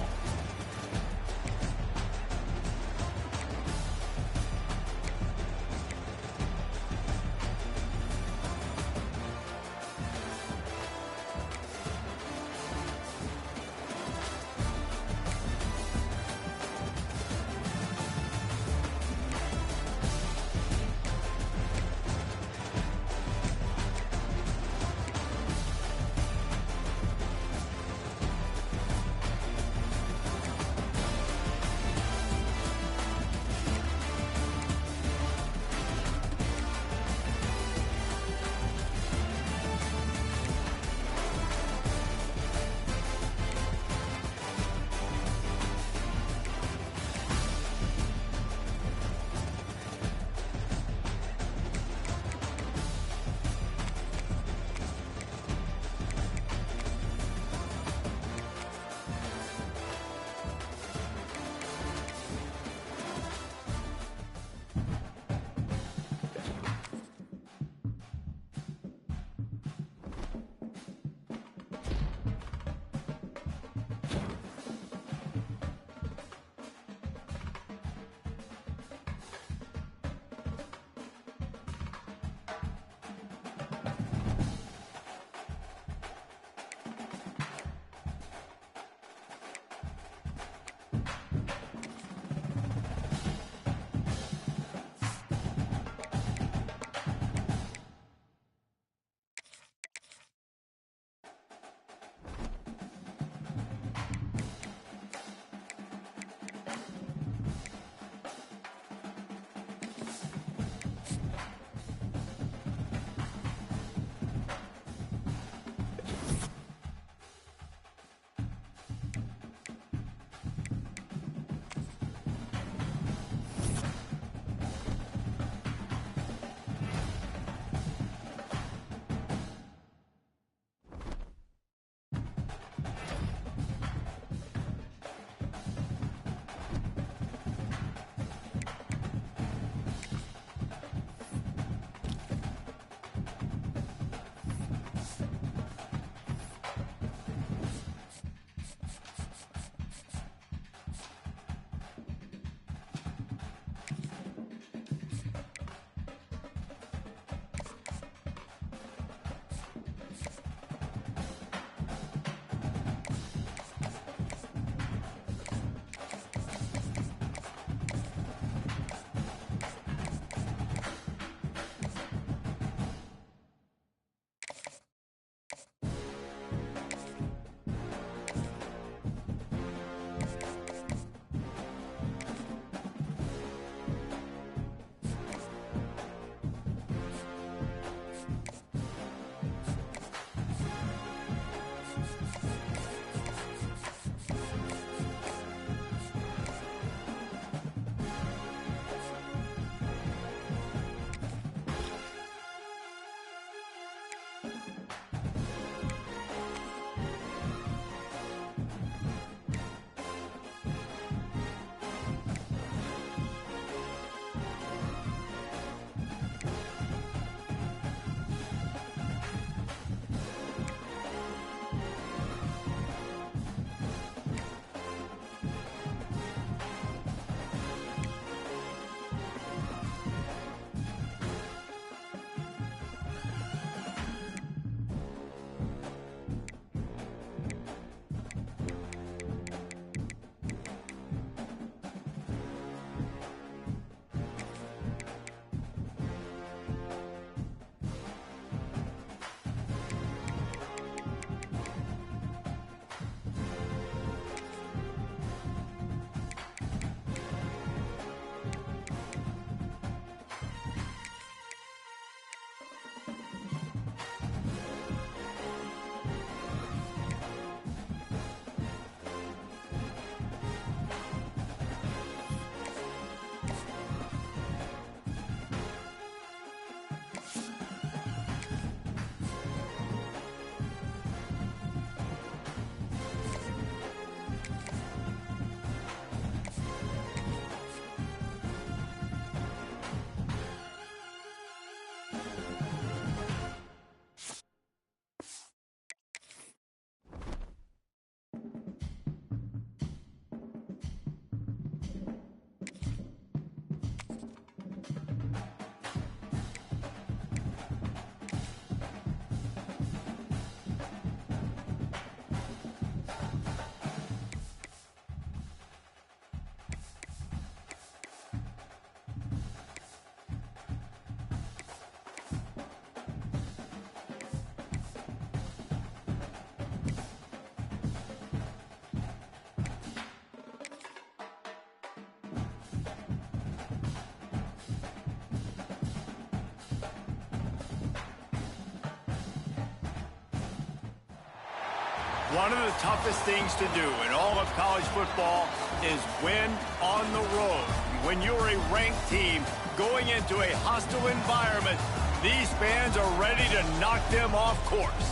One of the toughest things to do in all of college football is win on the road. When you're a ranked team going into a hostile environment, these fans are ready to knock them off course.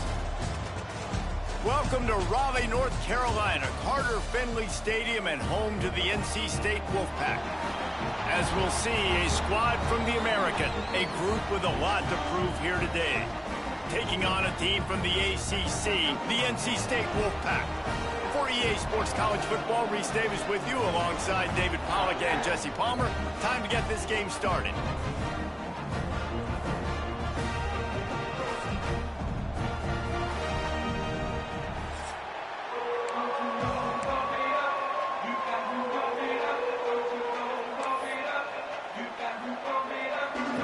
Welcome to Raleigh, North Carolina, Carter Finley Stadium, and home to the NC State Wolfpack. As we'll see, a squad from the American, a group with a lot to prove here today. Taking on a team from the ACC, the NC State Wolfpack. For EA Sports College Football, Reese Davis with you alongside David Pollack and Jesse Palmer. Time to get this game started.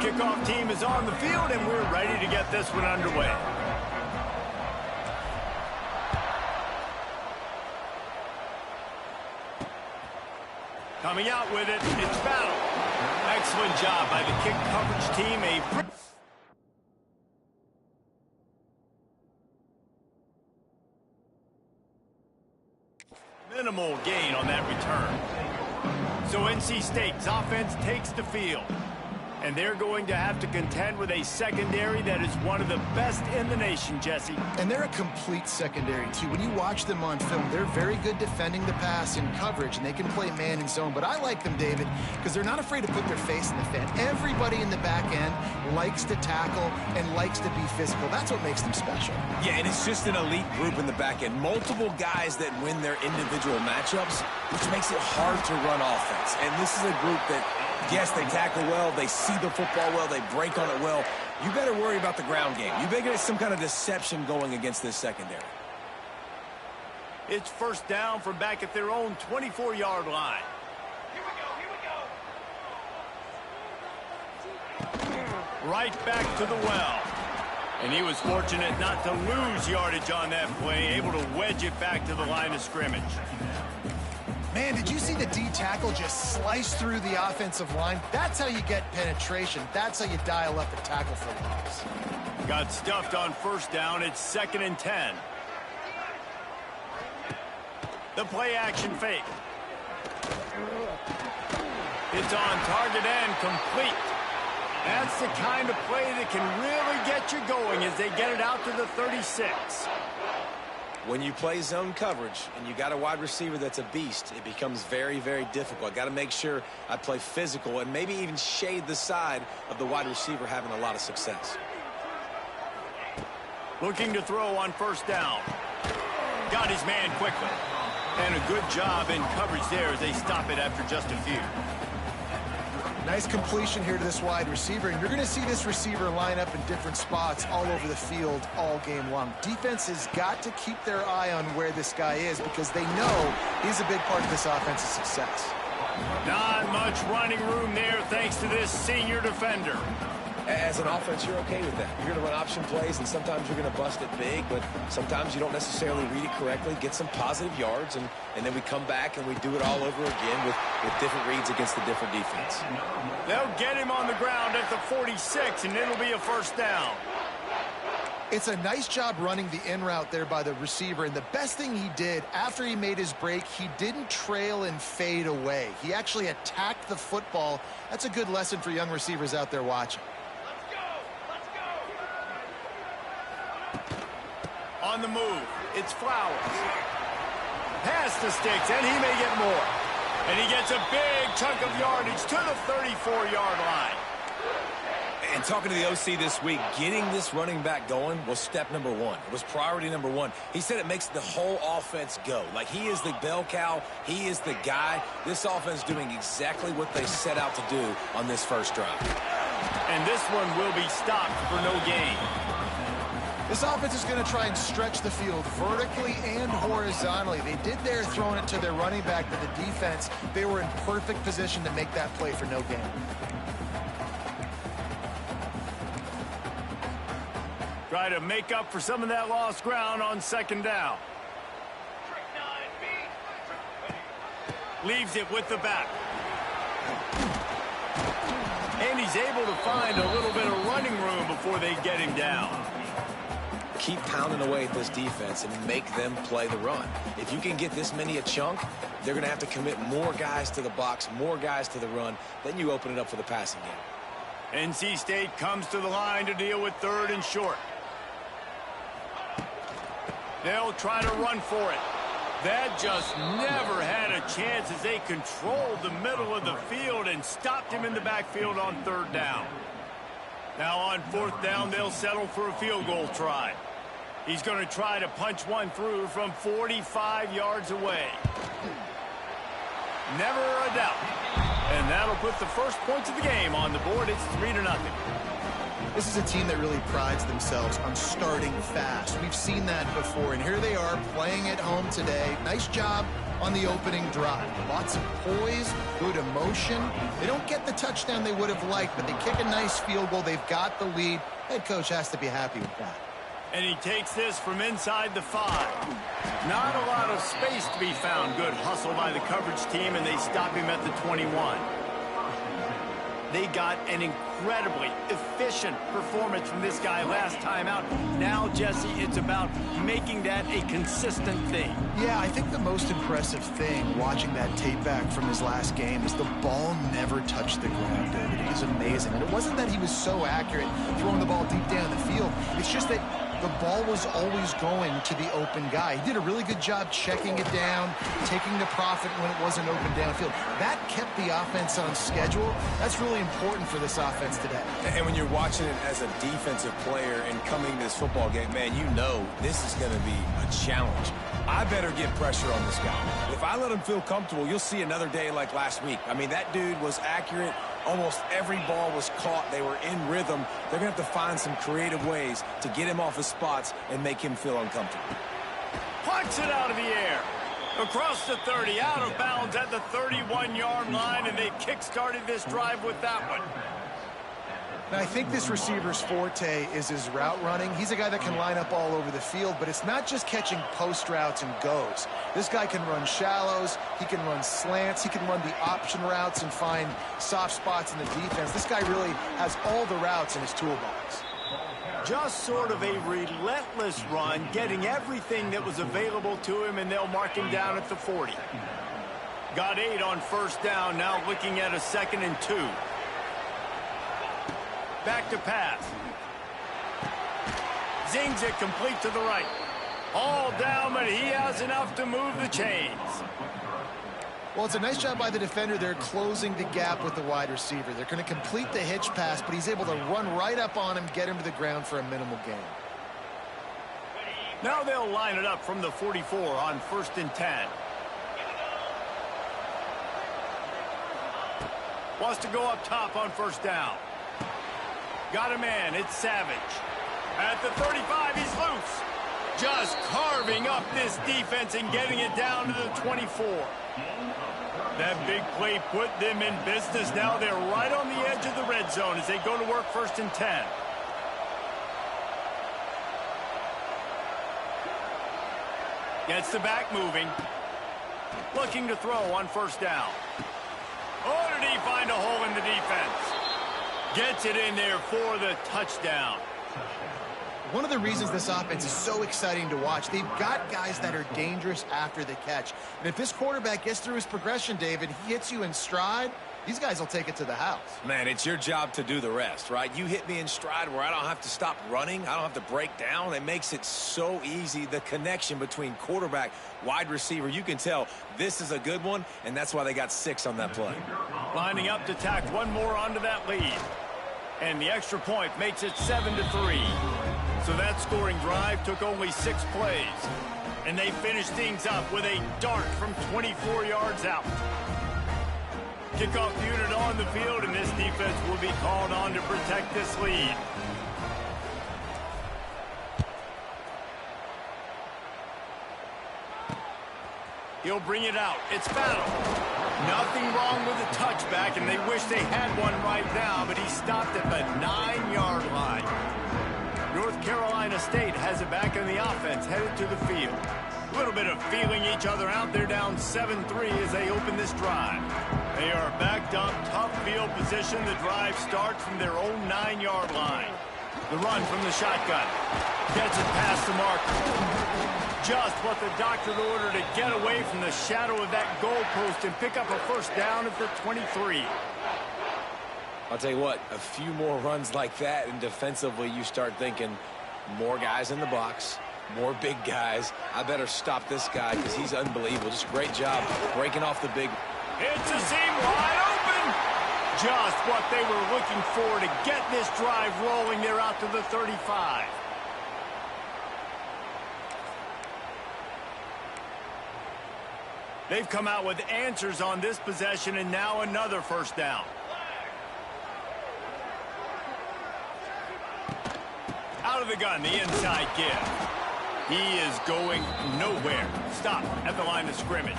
Kickoff team is on the field, and we're ready to get this one underway. Coming out with it, it's Battle. Excellent job by the kick coverage team. Minimal gain on that return. So NC State's offense takes the field. And they're going to have to contend with a secondary that is one of the best in the nation, Jesse. And they're a complete secondary, too. When you watch them on film, they're very good defending the pass in coverage, and they can play man and zone. But I like them, David, because they're not afraid to put their face in the fan. Everybody in the back end likes to tackle and likes to be physical. That's what makes them special. Yeah, and it's just an elite group in the back end. Multiple guys that win their individual matchups, which makes it hard to run offense. And this is a group that, yes, they tackle well, they see the football well, they break on it well. You better worry about the ground game. You better get some kind of deception going against this secondary. It's first down from back at their own 24-yard line. Right back to the well. And he was fortunate not to lose yardage on that play, able to wedge it back to the line of scrimmage. Man, did you see the D tackle just slice through the offensive line? That's how you get penetration. That's how you dial up a tackle for loss. Got stuffed on first down. It's 2nd and 10. The play action fake. It's on target and complete. That's the kind of play that can really get you going as they get it out to the 36. When you play zone coverage and you got a wide receiver that's a beast, it becomes very, very difficult. I got to make sure I play physical and maybe even shade the side of the wide receiver having a lot of success. Looking to throw on first down. Got his man quickly. And a good job in coverage there as they stop it after just a few. Nice completion here to this wide receiver, and you're going to see this receiver line up in different spots all over the field all game long. Defense has got to keep their eye on where this guy is because they know he's a big part of this offense's success. Not much running room there thanks to this senior defender. As an offense, you're okay with that. You're going to run option plays, and sometimes you're going to bust it big, but sometimes you don't necessarily read it correctly, get some positive yards, and then we come back and we do it all over again with different reads against the different defense. They'll get him on the ground at the 46, and it'll be a first down. It's a nice job running the in route there by the receiver, and the best thing he did after he made his break, he didn't trail and fade away. He actually attacked the football. That's a good lesson for young receivers out there watching. On the move, it's Flowers. Pass the sticks, and he may get more. And he gets a big chunk of yardage to the 34-yard line. And talking to the OC this week, getting this running back going was step number one. It was priority number one. He said it makes the whole offense go. Like, he is the bell cow. He is the guy. This offense doing exactly what they set out to do on this first drive. And this one will be stopped for no gain. This offense is going to try and stretch the field vertically and horizontally. They did there throwing it to their running back, but the defense, they were in perfect position to make that play for no gain. Try to make up for some of that lost ground on second down. Leaves it with the back. And he's able to find a little bit of running room before they get him down. keep pounding away at this defense and make them play the run. If you can get this many a chunk, they're going to have to commit more guys to the box, more guys to the run. Then you open it up for the passing game. NC State comes to the line to deal with 3rd and short. They'll try to run for it. That just never had a chance as they controlled the middle of the field and stopped him in the backfield on 3rd down. Now on 4th down, they'll settle for a field goal try. He's going to try to punch one through from 45 yards away. Never a doubt. And that'll put the first points of the game on the board. It's 3-0. This is a team that really prides themselves on starting fast. We've seen that before, and here they are playing at home today. Nice job on the opening drive. Lots of poise, good emotion. They don't get the touchdown they would have liked, but they kick a nice field goal. They've got the lead. Head coach has to be happy with that. And he takes this from inside the 5. Not a lot of space to be found. Good hustle by the coverage team, and they stop him at the 21. They got an incredibly efficient performance from this guy last time out. Now, Jesse, it's about making that a consistent thing. Yeah, I think the most impressive thing watching that tape back from his last game is the ball never touched the ground, David. It was amazing. And it wasn't that he was so accurate throwing the ball deep down the field. It's just that the ball was always going to the open guy. He did a really good job checking it down, taking the profit when it wasn't open downfield. That kept the offense on schedule. That's really important for this offense today. And when you're watching it as a defensive player and coming to this football game, man, you know this is going to be a challenge. I better get pressure on this guy. If I let him feel comfortable, you'll see another day like last week. I mean, that dude was accurate. Almost every ball was caught. They were in rhythm. They're going to have to find some creative ways to get him off his spots and make him feel uncomfortable. Punts it out of the air. Across the 30, out of bounds at the 31-yard line, and they kick-started this drive with that one. Now, I think this receiver's forte is his route running. He's a guy that can line up all over the field, but it's not just catching post routes and goes. This guy can run shallows, he can run slants, he can run the option routes and find soft spots in the defense. This guy really has all the routes in his toolbox. Just sort of a relentless run, getting everything that was available to him, and they'll mark him down at the 40. Got 8 on 1st down, now looking at a 2nd and 2. Back to pass. Zings it complete to the right. All down, but he has enough to move the chains. Well, it's a nice job by the defender. They're closing the gap with the wide receiver. They're going to complete the hitch pass, but he's able to run right up on him, get him to the ground for a minimal gain. Now they'll line it up from the 44 on 1st and 10. Wants to go up top on 1st down. Got a man. It's Savage. At the 35, he's loose. Just carving up this defense and getting it down to the 24. That big play put them in business. Now they're right on the edge of the red zone as they go to work 1st and 10. Gets the back moving. Looking to throw on 1st down. Oh, did he find a hole in the defense? Gets it in there for the touchdown. One of the reasons this offense is so exciting to watch, they've got guys that are dangerous after the catch. And if this quarterback gets through his progression, David, he hits you in stride, these guys will take it to the house. Man, it's your job to do the rest, right? You hit me in stride where I don't have to stop running. I don't have to break down. It makes it so easy. The connection between quarterback, wide receiver, you can tell this is a good one, and that's why they got 6 on that play. Lining up to tack one more onto that lead. And the extra point makes it 7-3. So that scoring drive took only 6 plays. And they finished things up with a dart from 24 yards out. Kickoff unit on the field, and this defense will be called on to protect this lead. He'll bring it out. It's Battle. Nothing wrong with the touchback, and they wish they had one right now, but he stopped at the 9-yard line. North Carolina State has it back in the offense, headed to the field. A little bit of feeling each other out. They're down 7-3 as they open this drive. They are backed up, tough field position. The drive starts from their own 9-yard line. The run from the shotgun. Gets it past the marker. Just what the doctor ordered to get away from the shadow of that goalpost and pick up a first down at the 23. I'll tell you what, a few more runs like that, and defensively you start thinking more guys in the box, more big guys. I better stop this guy because he's unbelievable. Just a great job breaking off the big. It's a seam wide open. Just what they were looking for to get this drive rolling there out to the 35. They've come out with answers on this possession, and now another first down. Out of the gun, the inside give. He is going nowhere. Stop at the line of scrimmage.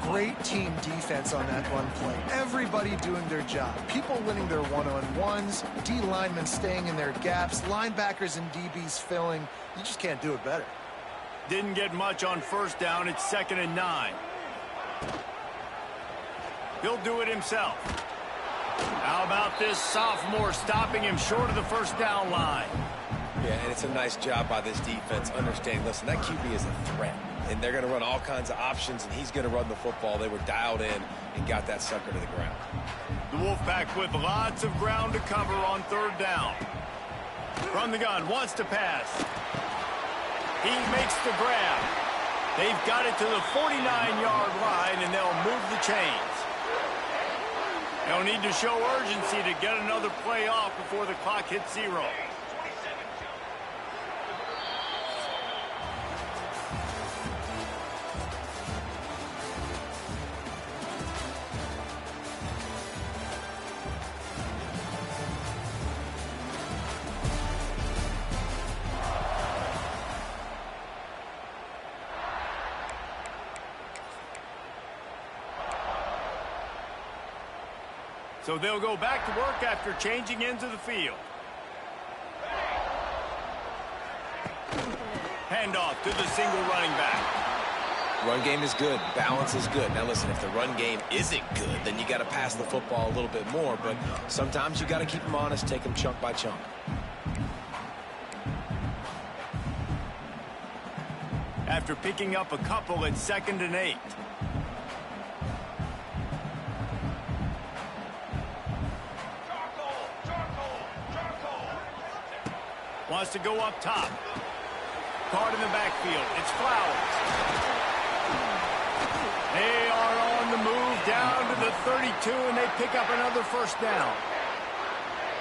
Great team defense on that run play. Everybody doing their job. People winning their one-on-ones, D linemen staying in their gaps, linebackers and DBs filling. You just can't do it better. Didn't get much on first down. It's 2nd and 9. He'll do it himself. How about this sophomore stopping him short of the first down line? Yeah, and it's a nice job by this defense understanding, listen, that QB is a threat, and they're going to run all kinds of options, and he's going to run the football. They were dialed in and got that sucker to the ground. The Wolfpack with lots of ground to cover on 3rd down. From the gun, wants to pass. He makes the grab. They've got it to the 49-yard line, and they'll move the chains. They'll need to show urgency to get another play off before the clock hits 0. So they'll go back to work after changing into the field. Handoff to the single running back. Run game is good. Balance is good. Now, listen, if the run game isn't good, then you got to pass the football a little bit more. But sometimes you got to keep them honest, take them chunk by chunk. After picking up a couple at 2nd and 8. Wants to go up top. Card in the backfield. It's Flowers. They are on the move down to the 32, and they pick up another first down.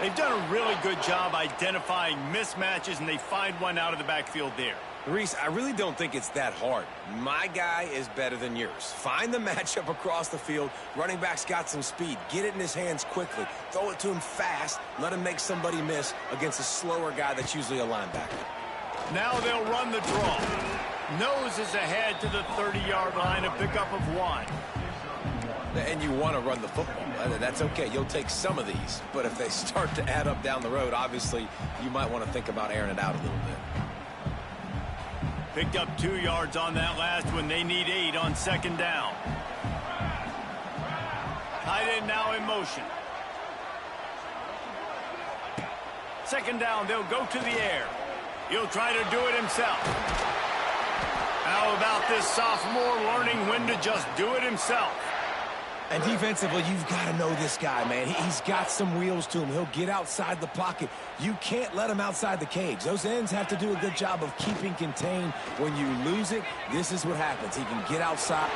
They've done a really good job identifying mismatches, and they find one out of the backfield there. Reese, I really don't think it's that hard. My guy is better than yours. Find the matchup across the field. Running back's got some speed. Get it in his hands quickly. Throw it to him fast. Let him make somebody miss against a slower guy that's usually a linebacker. Now they'll run the draw. Nose is ahead to the 30-yard line, a pickup of 1. And you want to run the football. That's okay. You'll take some of these. But if they start to add up down the road, obviously you might want to think about airing it out a little bit. Picked up 2 yards on that last one. They need 8 on 2nd down. Tight end now in motion. 2nd down, they'll go to the air. He'll try to do it himself. How about this sophomore learning when to just do it himself? And defensively, you've got to know this guy, man. He's got some wheels to him. He'll get outside the pocket. You can't let him outside the cage. Those ends have to do a good job of keeping contained. When you lose it, this is what happens. He can get outside.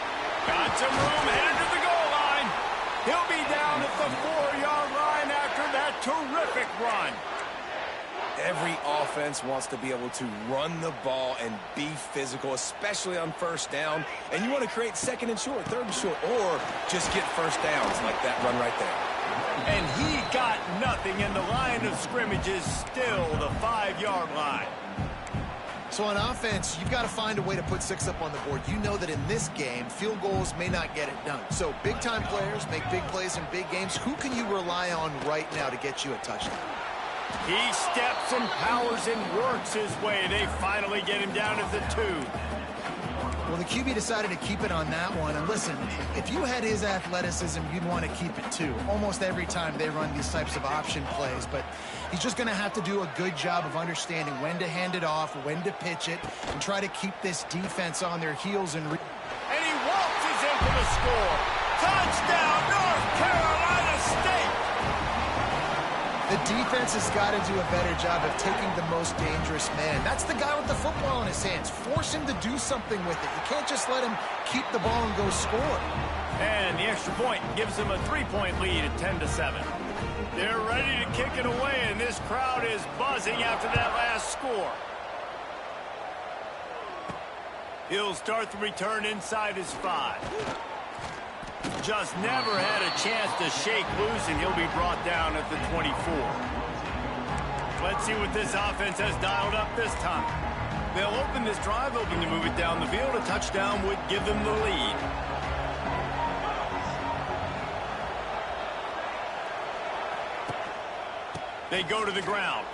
Got some room, headed to the goal line. He'll be down at the 4-yard line after that terrific run. Every offense wants to be able to run the ball and be physical, especially on first down. And you want to create 2nd and short, 3rd and short, or just get first downs like that run right there. And he got nothing, and the line of scrimmage is still the 5-yard line. So on offense, you've got to find a way to put 6 up on the board. You know that in this game, field goals may not get it done. So big-time players make big plays in big games. Who can you rely on right now to get you a touchdown? He steps and powers and works his way. They finally get him down at the 2. Well, the QB decided to keep it on that one. And listen, if you had his athleticism, you'd want to keep it too. Almost every time they run these types of option plays. But he's just going to have to do a good job of understanding when to hand it off, when to pitch it, and try to keep this defense on their heels. And he waltzes in for the score. Touchdown, North Carolina State! The defense has got to do a better job of taking the most dangerous man. That's the guy with the football in his hands. Force him to do something with it. You can't just let him keep the ball and go score. And the extra point gives them a 3-point lead at 10-7. They're ready to kick it away, and this crowd is buzzing after that last score. He'll start the return inside his 5. Just never had a chance to shake loose, and he'll be brought down at the 24. Let's see what this offense has dialed up this time. They'll open this drive, hoping to move it down the field. A touchdown would give them the lead. They go to the ground.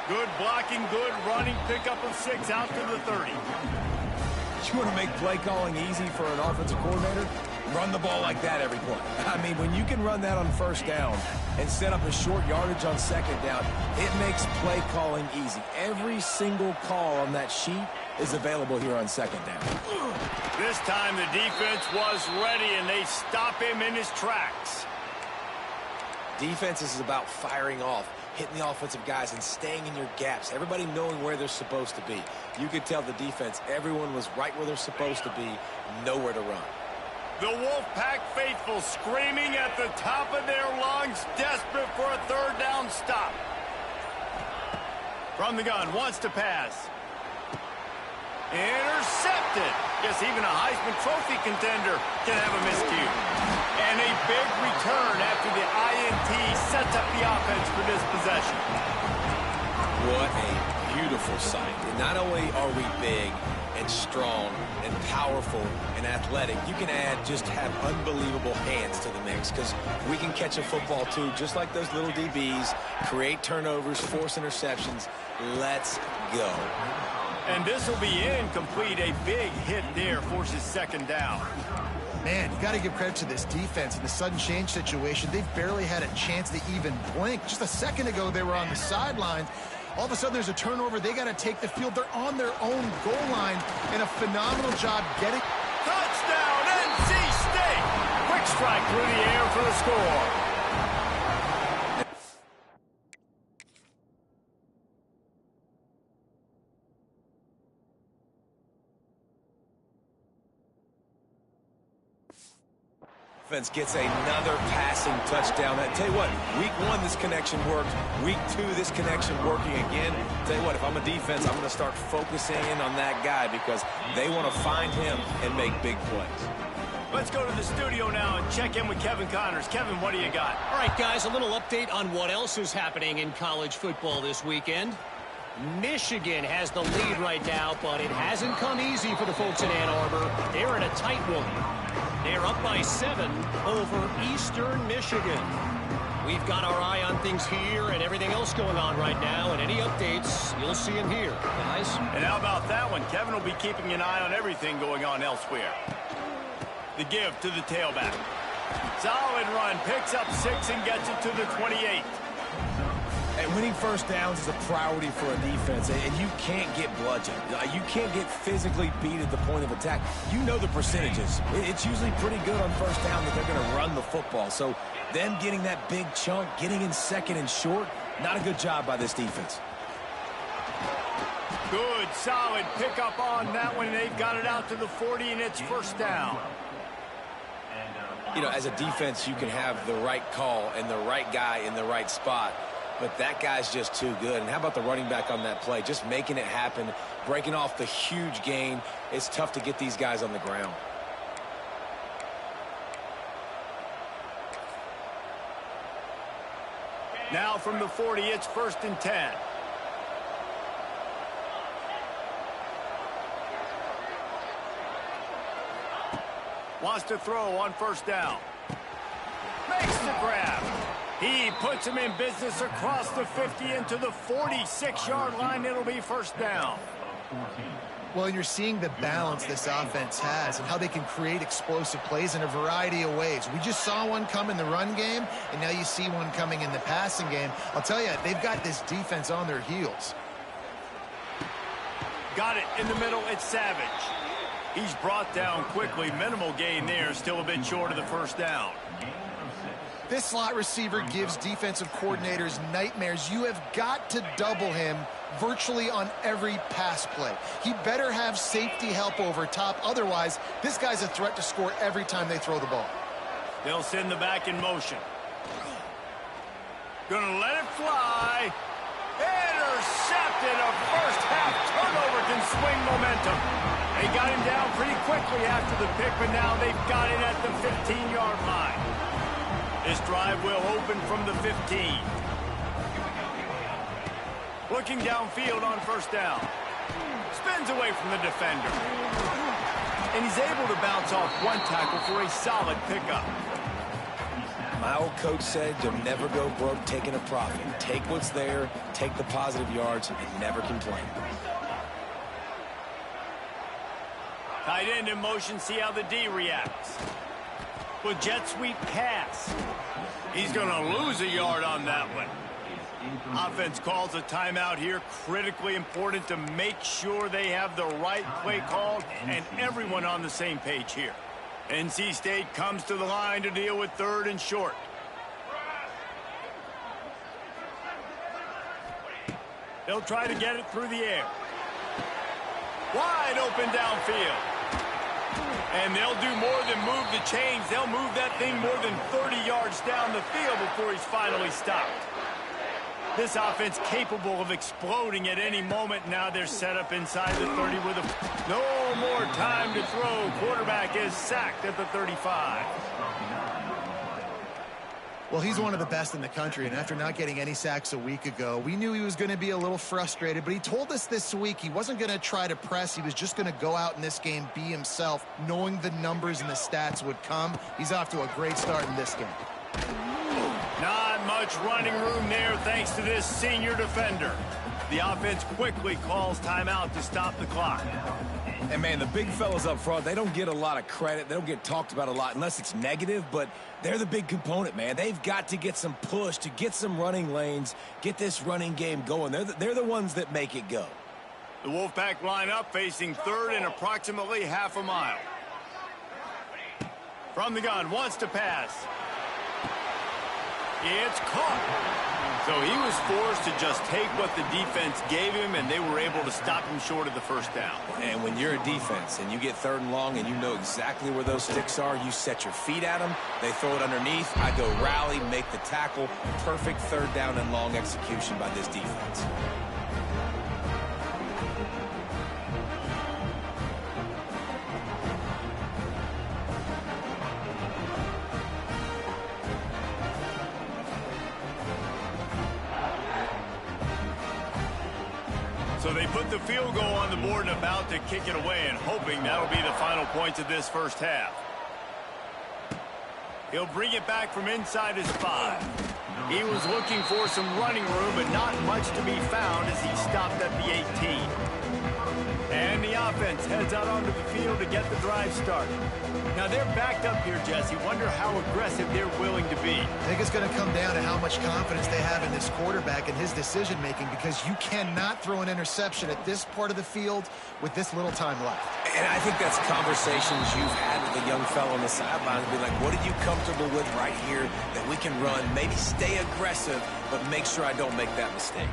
Good blocking, good running, pickup of 6 out to the 30. You want to make play calling easy for an offensive coordinator? Run the ball like that every play. I mean, when you can run that on first down and set up a short yardage on second down, it makes play calling easy. Every single call on that sheet is available here on second down. This time the defense was ready, and they stop him in his tracks. Defense is about firing off, hitting the offensive guys and staying in your gaps. Everybody knowing where they're supposed to be. You could tell the defense, everyone was right where they're supposed to be, nowhere to run. The Wolfpack faithful screaming at the top of their lungs, desperate for a third down stop. From the gun, wants to pass. Intercepted. Guess even a Heisman Trophy contender can have a miscue. And a big return after the INT sets up the offense for this possession. What a beautiful sight. And not only are we big and strong and powerful and athletic, you can just have unbelievable hands to the mix, because we can catch a football too, just like those little DBs, create turnovers, force interceptions. Let's go. And this will be incomplete. A big hit there forces second down. Man, you got to give credit to this defense. In the sudden change situation, they've barely had a chance to even blink. Just a second ago, they were on the sidelines. All of a sudden, there's a turnover. They got to take the field. They're on their own goal line, and a phenomenal job getting. Touchdown, NC State! Quick strike through the air for the score. Offense gets another passing touchdown. I tell you what, week 1 this connection worked. Week 2 this connection working again. Tell you what, if I'm a defense, I'm going to start focusing in on that guy, because they want to find him and make big plays. Let's go to the studio now and check in with Kevin Connors. Kevin, what do you got? All right, guys, a little update on what else is happening in college football this weekend. Michigan has the lead right now, but it hasn't come easy for the folks in Ann Arbor. They're in a tight one. They're up by 7 over Eastern Michigan. We've got our eye on things here and everything else going on right now, and any updates, you'll see them here, guys. And how about that one? Kevin will be keeping an eye on everything going on elsewhere. The give to the tailback. Solid run, picks up 6 and gets it to the 28. And winning first downs is a priority for a defense, and you can't get bludgeoned. You can't get physically beat at the point of attack. You know the percentages. It's usually pretty good on first down that they're going to run the football. So them getting that big chunk, getting in second and short, not a good job by this defense. Good, solid pickup on that one. They've got it out to the 40, and it's first down. You know, as a defense, you can have the right call and the right guy in the right spot, but that guy's just too good. And how about the running back on that play? Just making it happen, breaking off the huge gain. It's tough to get these guys on the ground. Now from the 40, it's 1st and 10. Wants to throw on first down. Makes the grab. He puts him in business across the 50 into the 46-yard line. It'll be first down. Well, and you're seeing the balance this offense has and how they can create explosive plays in a variety of ways. We just saw one come in the run game, and now you see one coming in the passing game. I'll tell you, they've got this defense on their heels. Got it in the middle. It's Savage. He's brought down quickly. Minimal gain there. Still a bit short of the first down. This slot receiver gives defensive coordinators nightmares. You have got to double him virtually on every pass play. He better have safety help over top. Otherwise, this guy's a threat to score every time they throw the ball. They'll send the back in motion. Gonna let it fly. Intercepted. A first half turnover can swing momentum. They got him down pretty quickly after the pick, but now they've got it at the 15-yard line. This drive will open from the 15. Looking downfield on first down. Spins away from the defender. And he's able to bounce off one tackle for a solid pickup. My old coach said you'll never go broke taking a profit. Take what's there, take the positive yards, and never complain. Tight end in motion, see how the D reacts. With jet sweep pass. He's going to lose a yard on that one. Offense calls a timeout here. Critically important to make sure they have the right play called and everyone on the same page here. NC State comes to the line to deal with third and short. They'll try to get it through the air. Wide open downfield. And they'll do more than move the chains. They'll move that thing more than 30 yards down the field before he's finally stopped. This offense capable of exploding at any moment. Now they're set up inside the 30 with no more time to throw. Quarterback is sacked at the 35. Well, he's one of the best in the country, and after not getting any sacks a week ago, we knew he was going to be a little frustrated, but he told us this week he wasn't going to try to press. He was just going to go out in this game, be himself, knowing the numbers and the stats would come. He's off to a great start in this game. Not much running room there thanks to this senior defender. The offense quickly calls timeout to stop the clock. And, man, the big fellas up front, they don't get a lot of credit. They don't get talked about a lot unless it's negative, but they're the big component, man. They've got to get some push, to get some running lanes, get this running game going. They're the ones that make it go. The Wolfpack line up facing third and approximately half a mile. From the gun, wants to pass. It's caught. So he was forced to just take what the defense gave him, and they were able to stop him short of the first down. And when you're a defense and you get third and long and you know exactly where those sticks are, you set your feet at them, they throw it underneath, I go rally, make the tackle. Perfect third down and long execution by this defense. So they put the field goal on the board and about to kick it away, and hoping that'll be the final points of this first half. He'll bring it back from inside his 5. He was looking for some running room, but not much to be found as he stopped at the 18. And the offense heads out onto the field to get the drive started. Now they're backed up here, Jesse. Wonder how aggressive they're willing to be. I think it's going to come down to how much confidence they have in this quarterback and his decision-making, because you cannot throw an interception at this part of the field with this little time left. And I think that's conversations you've had with a young fellow on the sideline. Be like, what are you comfortable with right here that we can run? Maybe stay aggressive, but make sure I don't make that mistake.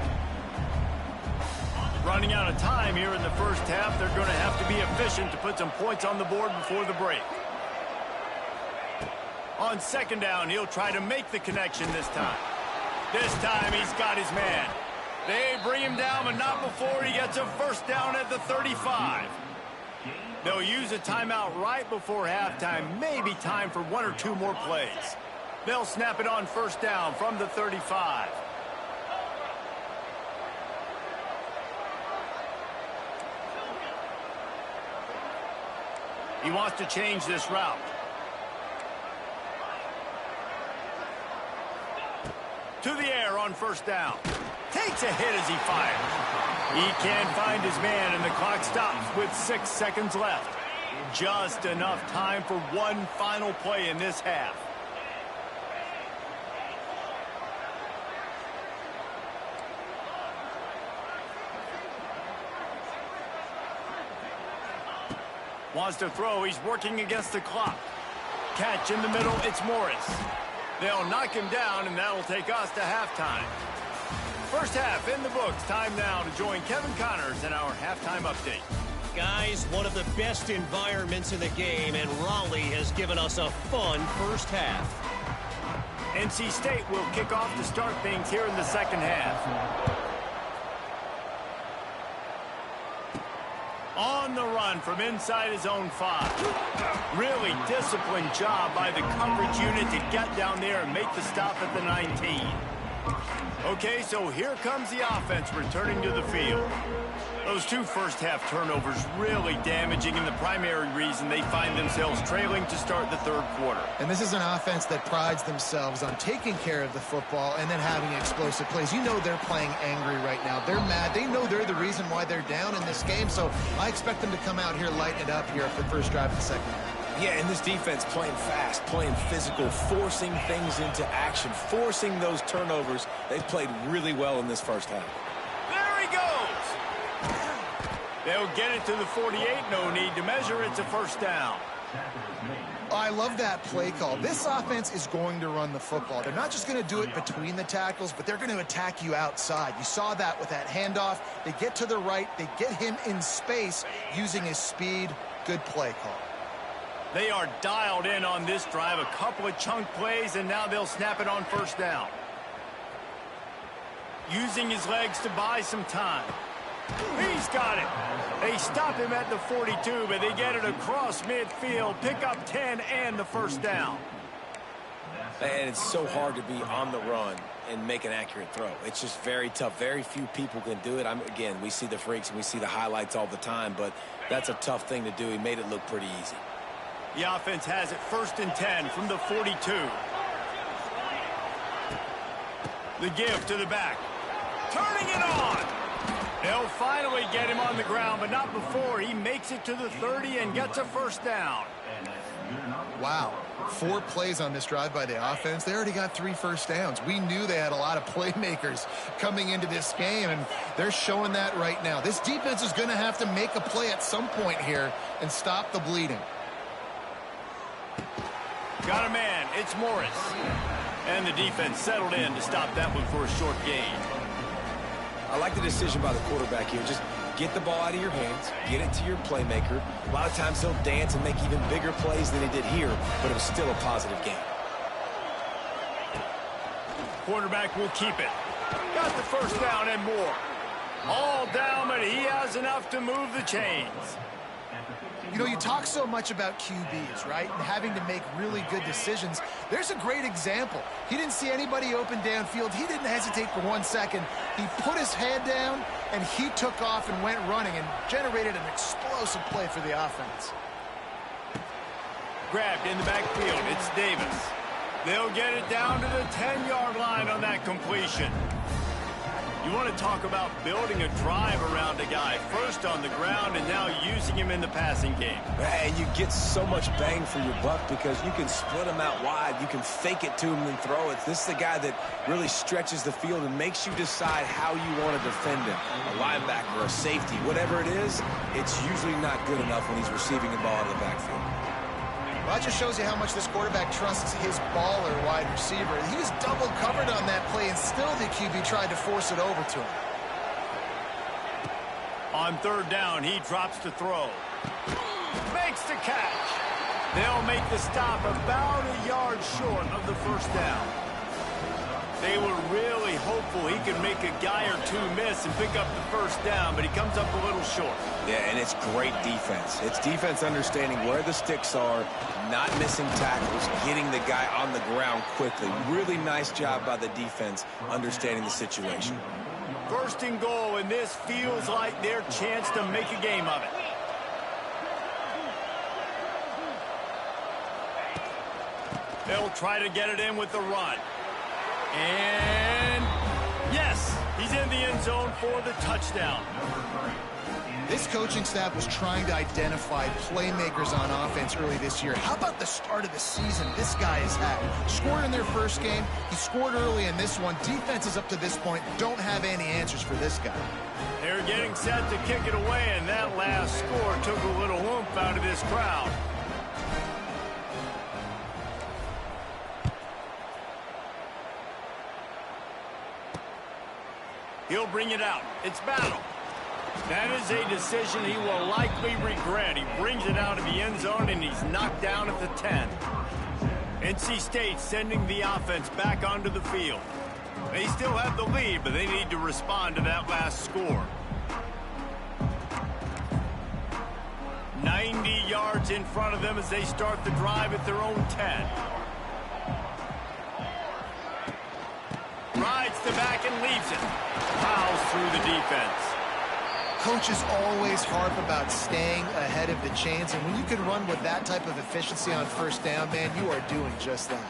Running out of time here in the first half. They're going to have to be efficient to put some points on the board before the break. On second down, he'll try to make the connection this time. This time, he's got his man. They bring him down, but not before he gets a first down at the 35. They'll use a timeout right before halftime. Maybe time for one or two more plays. They'll snap it on first down from the 35. He wants to change this route. To the air on first down. Takes a hit as he fires. He can't find his man, and the clock stops with 6 seconds left. Just enough time for one final play in this half. Wants to throw. He's working against the clock. Catch in the middle. It's Morris. They'll knock him down, and that'll take us to halftime. First half in the books. Time now to join Kevin Connors in our halftime update. Guys, one of the best environments in the game, and Raleigh has given us a fun first half. NC State will kick off to start things here in the second half. On the run from inside his own 5. Really disciplined job by the coverage unit to get down there and make the stop at the 19. Okay, so here comes the offense returning to the field. Those 2 first-half turnovers really damaging, and the primary reason they find themselves trailing to start the third quarter. And this is an offense that prides themselves on taking care of the football and then having explosive plays. You know they're playing angry right now. They're mad. They know they're the reason why they're down in this game, so I expect them to come out here, lighten it up here for the first drive of the second half. Yeah, and this defense playing fast, playing physical, forcing things into action, forcing those turnovers. They've played really well in this first half. There he goes! They'll get it to the 48. No need to measure. It's a first down. I love that play call. This offense is going to run the football. They're not just going to do it between the tackles, but they're going to attack you outside. You saw that with that handoff. They get to the right. They get him in space using his speed. Good play call. They are dialed in on this drive. A couple of chunk plays, and now they'll snap it on first down. Using his legs to buy some time. He's got it. They stop him at the 42, but they get it across midfield. Pick up 10 and the first down. And it's so hard to be on the run and make an accurate throw. It's just very tough. Very few people can do it. Again, we see the freaks and we see the highlights all the time, but that's a tough thing to do. He made it look pretty easy. The offense has it 1st and 10 from the 42. The give to the back. Turning it on. They'll finally get him on the ground, but not before he makes it to the 30 and gets a first down. Wow. 4 plays on this drive by the offense. They already got 3 first downs. We knew they had a lot of playmakers coming into this game, and they're showing that right now. This defense is going to have to make a play at some point here and stop the bleeding. Got a man. It's Morris. And the defense settled in to stop that one for a short gain. I like the decision by the quarterback here. Just get the ball out of your hands, get it to your playmaker. A lot of times he'll dance and make even bigger plays than he did here, but it was still a positive game. Quarterback will keep it. Got the first down and more. All down, but he has enough to move the chains. You know, you talk so much about QBs, right? And having to make really good decisions. There's a great example. He didn't see anybody open downfield. He didn't hesitate for 1 second. He put his head down, and he took off and went running and generated an explosive play for the offense. Grabbed in the backfield. It's Davis. They'll get it down to the 10-yard line on that completion. You want to talk about building a drive around a guy. First on the ground and now using him in the passing game. And you get so much bang for your buck because you can split him out wide. You can fake it to him and throw it. This is the guy that really stretches the field and makes you decide how you want to defend him. A linebacker, a safety, whatever it is, it's usually not good enough when he's receiving the ball out of the backfield. Well, that just shows you how much this quarterback trusts his baller wide receiver. He was double covered on that play, and still the QB tried to force it over to him. On third down, he drops to throw. Makes the catch. They'll make the stop about a yard short of the first down. They were really hopeful he could make a guy or two miss and pick up the first down, but he comes up a little short. Yeah, and it's great defense. It's defense understanding where the sticks are, not missing tackles, getting the guy on the ground quickly. Really nice job by the defense understanding the situation. First and goal, and this feels like their chance to make a game of it. They'll try to get it in with the run. And yes, He's in the end zone for the touchdown. This coaching staff was trying to identify playmakers on offense early this year. How about the start of the season this guy has had? Scored in their first game. He scored early in this one. Defenses up to this point don't have any answers for this guy. They're getting set to kick it away, and that last score took a little oomph out of this crowd. He'll bring it out. It's battle. That is a decision he will likely regret. He brings it out of the end zone, and he's knocked down at the 10. NC State sending the offense back onto the field. They still have the lead, but they need to respond to that last score. 90 yards in front of them as they start the drive at their own 10. Rides the back and leaves it. Fouls through the defense. Coaches always harp about staying ahead of the chains, and when you can run with that type of efficiency on first down, man, you are doing just that.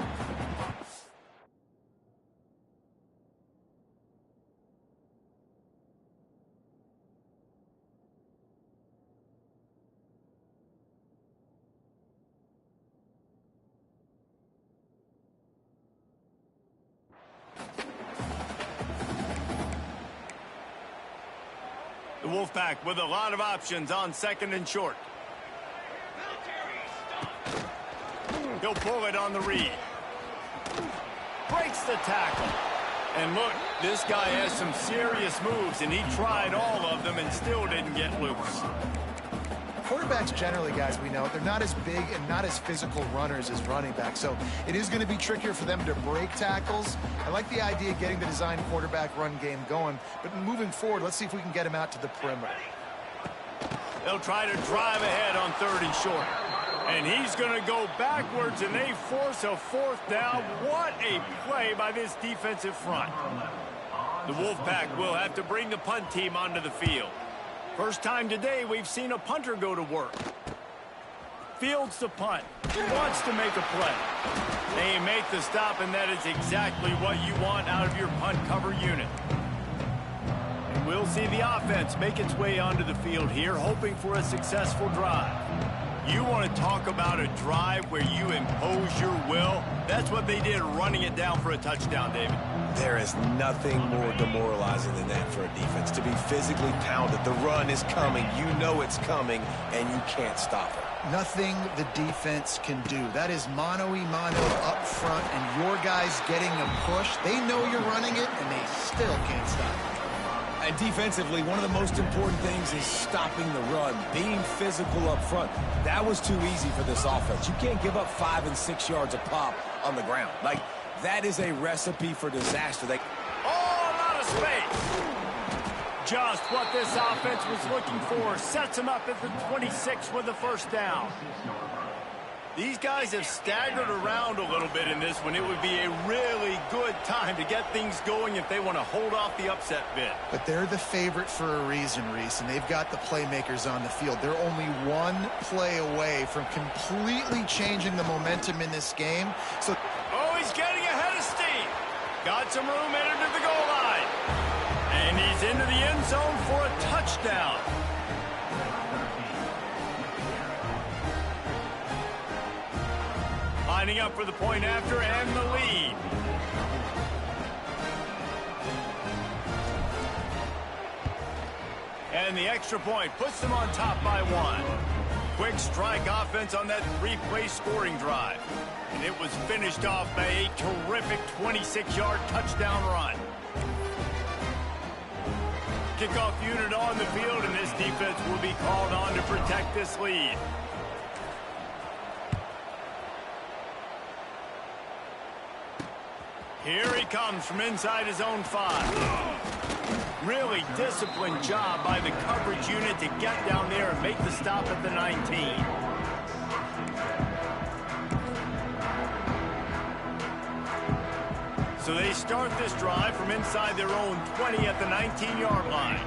The Wolfpack with a lot of options on second and short. He'll pull it on the read. Breaks the tackle. And look, this guy has some serious moves, and he tried all of them and still didn't get loose. Quarterbacks generally, guys, we know, they're not as big and not as physical runners as running backs, so it is going to be trickier for them to break tackles. I like the idea of getting the design quarterback run game going, but moving forward, let's see if we can get him out to the perimeter. They'll try to drive ahead on third and short. And he's going to go backwards, and they force a fourth down. What a play by this defensive front. The Wolfpack will have to bring the punt team onto the field. First time today we've seen a punter go to work. Fields the punt. Wants to make a play. They make the stop, and that is exactly what you want out of your punt cover unit. And we'll see the offense make its way onto the field here, hoping for a successful drive. You want to talk about a drive where you impose your will? That's what they did, running it down for a touchdown, David. There is nothing more demoralizing than that for a defense, to be physically pounded. The run is coming, you know it's coming, and you can't stop it. Nothing the defense can do. That is mano-a-mano up front, and your guys getting a push. They know you're running it, and they still can't stop it. And defensively, one of the most important things is stopping the run, being physical up front. That was too easy for this offense. You can't give up 5 and 6 yards a pop on the ground. Like, that is a recipe for disaster. A lot of space. Just what this offense was looking for. Sets them up at the 26 with the first down. These guys have staggered around a little bit in this one. It would be a really good time to get things going if they want to hold off the upset bid. But they're the favorite for a reason, Reese, and they've got the playmakers on the field. They're only one play away from completely changing the momentum in this game. So, he's getting ahead of steam. Got some room headed to the goal line. And he's into the end zone for a touchdown. Lining up for the point after and the lead. And the extra point puts them on top by 1. Quick strike offense on that 3-play scoring drive. And it was finished off by a terrific 26-yard touchdown run. Kickoff unit on the field, and this defense will be called on to protect this lead. Here he comes from inside his own 5. Really disciplined job by the coverage unit to get down there and make the stop at the 19. So they start this drive from inside their own 20 at the 19-yard line.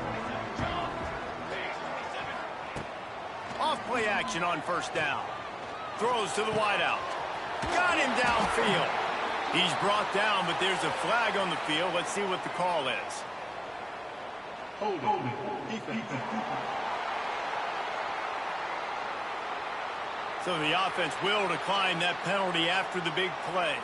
Off play action on first down. Throws to the wideout. Got him downfield. He's brought down, but there's a flag on the field. Let's see what the call is. Holding. Defense. So the offense will decline that penalty after the big play.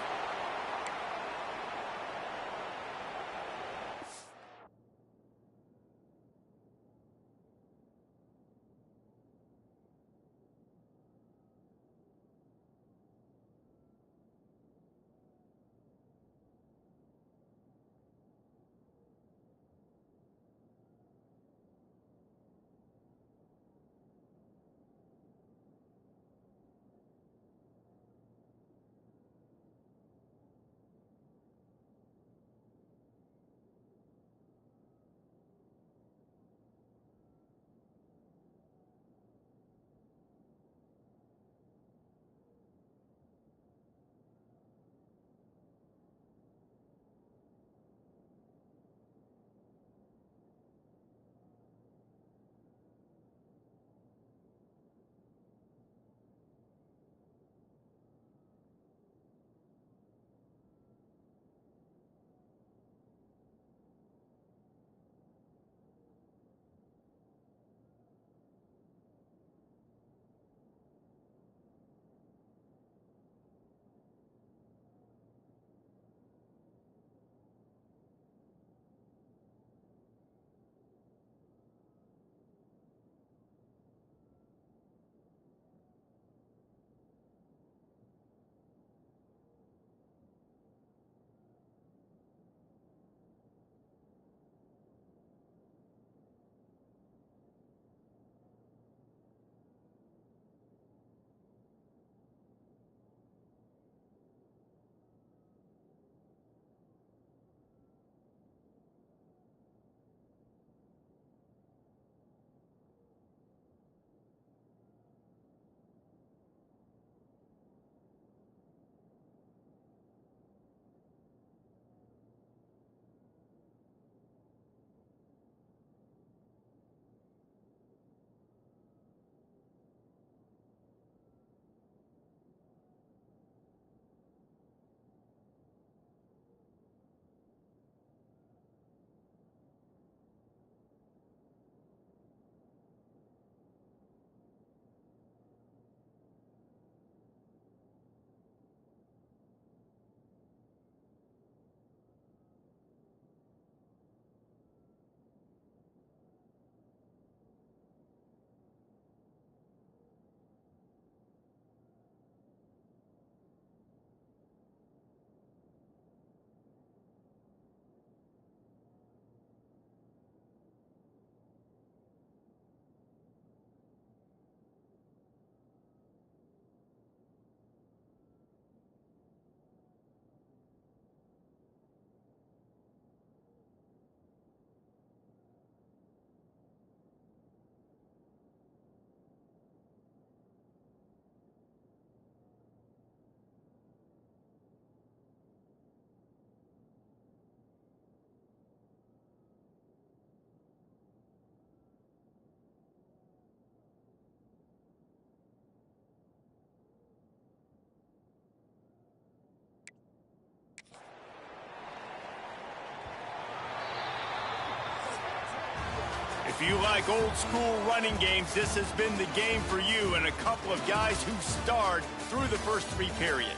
If you like old school running games, this has been the game for you and a couple of guys who starred through the first three periods.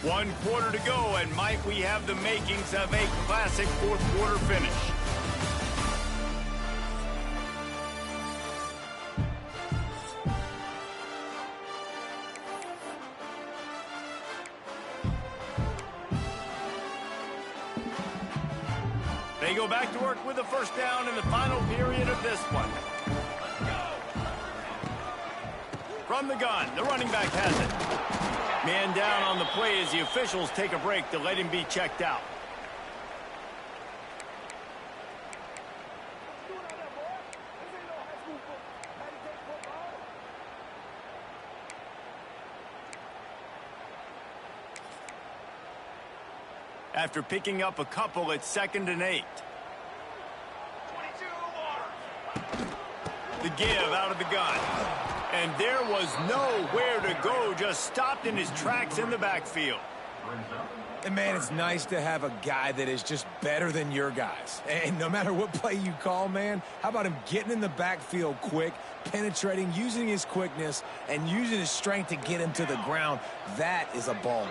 1 quarter to go, and Mike, we have the makings of a classic fourth quarter finish. They go back to work with a first down in the final period of this one. From the gun, the running back has it. Man down on the play as the officials take a break to let him be checked out. After picking up a couple, it's 2nd and 8. The give out of the gun. And there was nowhere to go, just stopped in his tracks in the backfield. Brings up. And, man, it's nice to have a guy that is just better than your guys. And no matter what play you call, man, how about him getting in the backfield quick, penetrating, using his quickness, and using his strength to get him to the ground? That is a baller.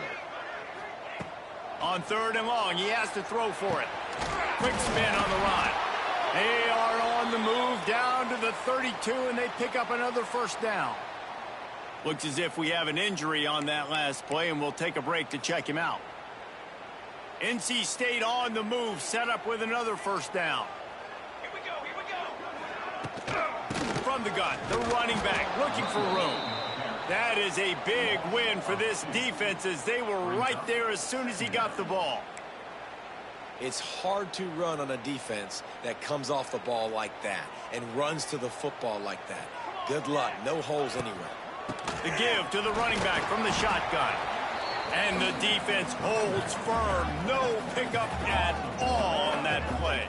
On 3rd and long, he has to throw for it. Quick spin on the run. They are on the move down to the 32, and they pick up another first down. Looks as if we have an injury on that last play, and we'll take a break to check him out. NC State on the move, set up with another first down. Here we go. From the gun, the running back looking for room. That is a big win for this defense as they were right there as soon as he got the ball. It's hard to run on a defense that comes off the ball like that and runs to the football like that. Good luck. No holes anywhere. The give to the running back from the shotgun. And the defense holds firm. No pickup at all on that play.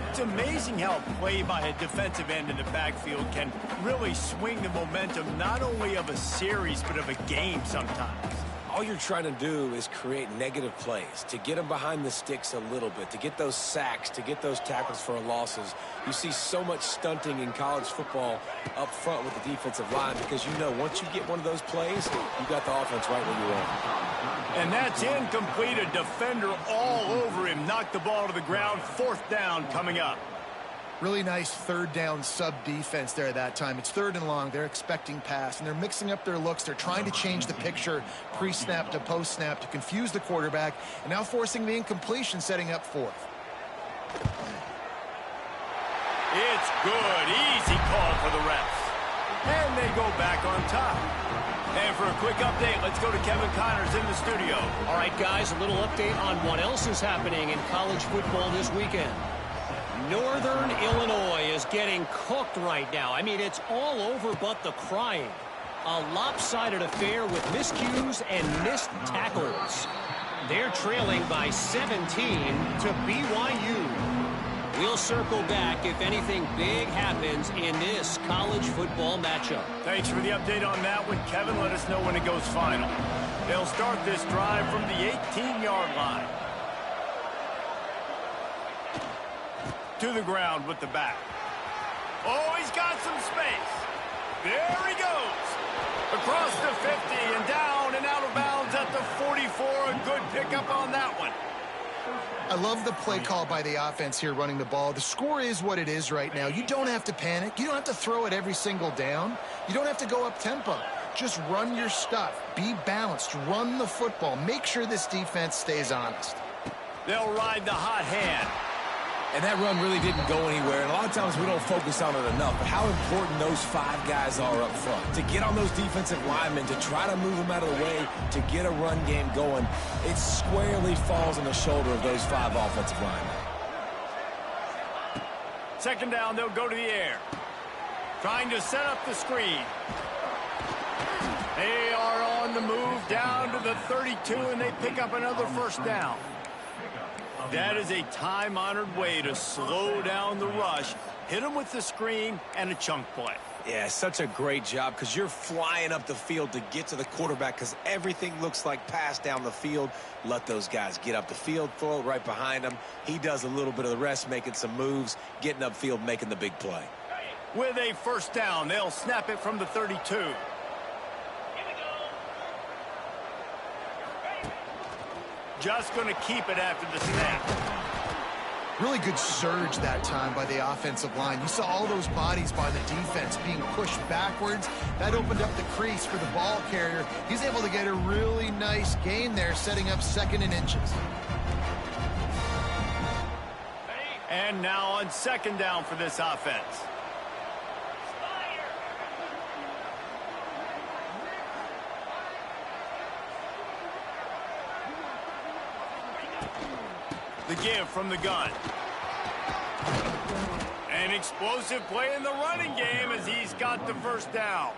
It's amazing how a play by a defensive end in the backfield can really swing the momentum not only of a series but of a game sometimes. All you're trying to do is create negative plays, to get them behind the sticks a little bit, to get those sacks, to get those tackles for losses. You see so much stunting in college football up front with the defensive line because you know once you get one of those plays, you got the offense right where you want. And that's incomplete. A defender all over him. Knocked the ball to the ground. 4th down coming up. Really nice 3rd down sub-defense there that time. It's 3rd and long. They're expecting pass, and they're mixing up their looks. They're trying to change the picture pre-snap to post-snap to confuse the quarterback, and now forcing the incompletion, setting up 4th. It's good. Easy call for the refs. And they go back on top. And for a quick update, let's go to Kevin Connors in the studio. All right, guys, a little update on what else is happening in college football this weekend. Northern Illinois is getting cooked right now. I mean, it's all over but the crying. A lopsided affair with miscues and missed tackles. They're trailing by 17 to BYU. We'll circle back if anything big happens in this college football matchup. Thanks for the update on that one, Kevin. Let us know when it goes final. They'll start this drive from the 18-yard line. To the ground with the back. Oh, he's got some space. There he goes. Across the 50 and down and out of bounds at the 44. A good pickup on that one. I love the play call by the offense here running the ball. The score is what it is right now. You don't have to panic. You don't have to throw it every single down. You don't have to go up tempo. Just run your stuff. Be balanced. Run the football. Make sure this defense stays honest. They'll ride the hot hand. And that run really didn't go anywhere. And a lot of times we don't focus on it enough. But how important those 5 guys are up front. To get on those defensive linemen, to try to move them out of the way, to get a run game going, it squarely falls on the shoulder of those 5 offensive linemen. 2nd down, they'll go to the air. Trying to set up the screen. They are on the move down to the 32, and they pick up another first down. That is a time-honored way to slow down the rush, hit them with the screen, and a chunk play. Yeah, such a great job because you're flying up the field to get to the quarterback because everything looks like pass down the field. Let those guys get up the field, throw it right behind him. He does a little bit of the rest, making some moves, getting upfield, making the big play. With a first down, they'll snap it from the 32. Just going to keep it after the snap. Really good surge that time by the offensive line. You saw all those bodies by the defense being pushed backwards. That opened up the crease for the ball carrier. He's able to get a really nice gain there, setting up 2nd and inches. And now on 2nd down for this offense. The give from the gun. An explosive play in the running game as he's got the first down.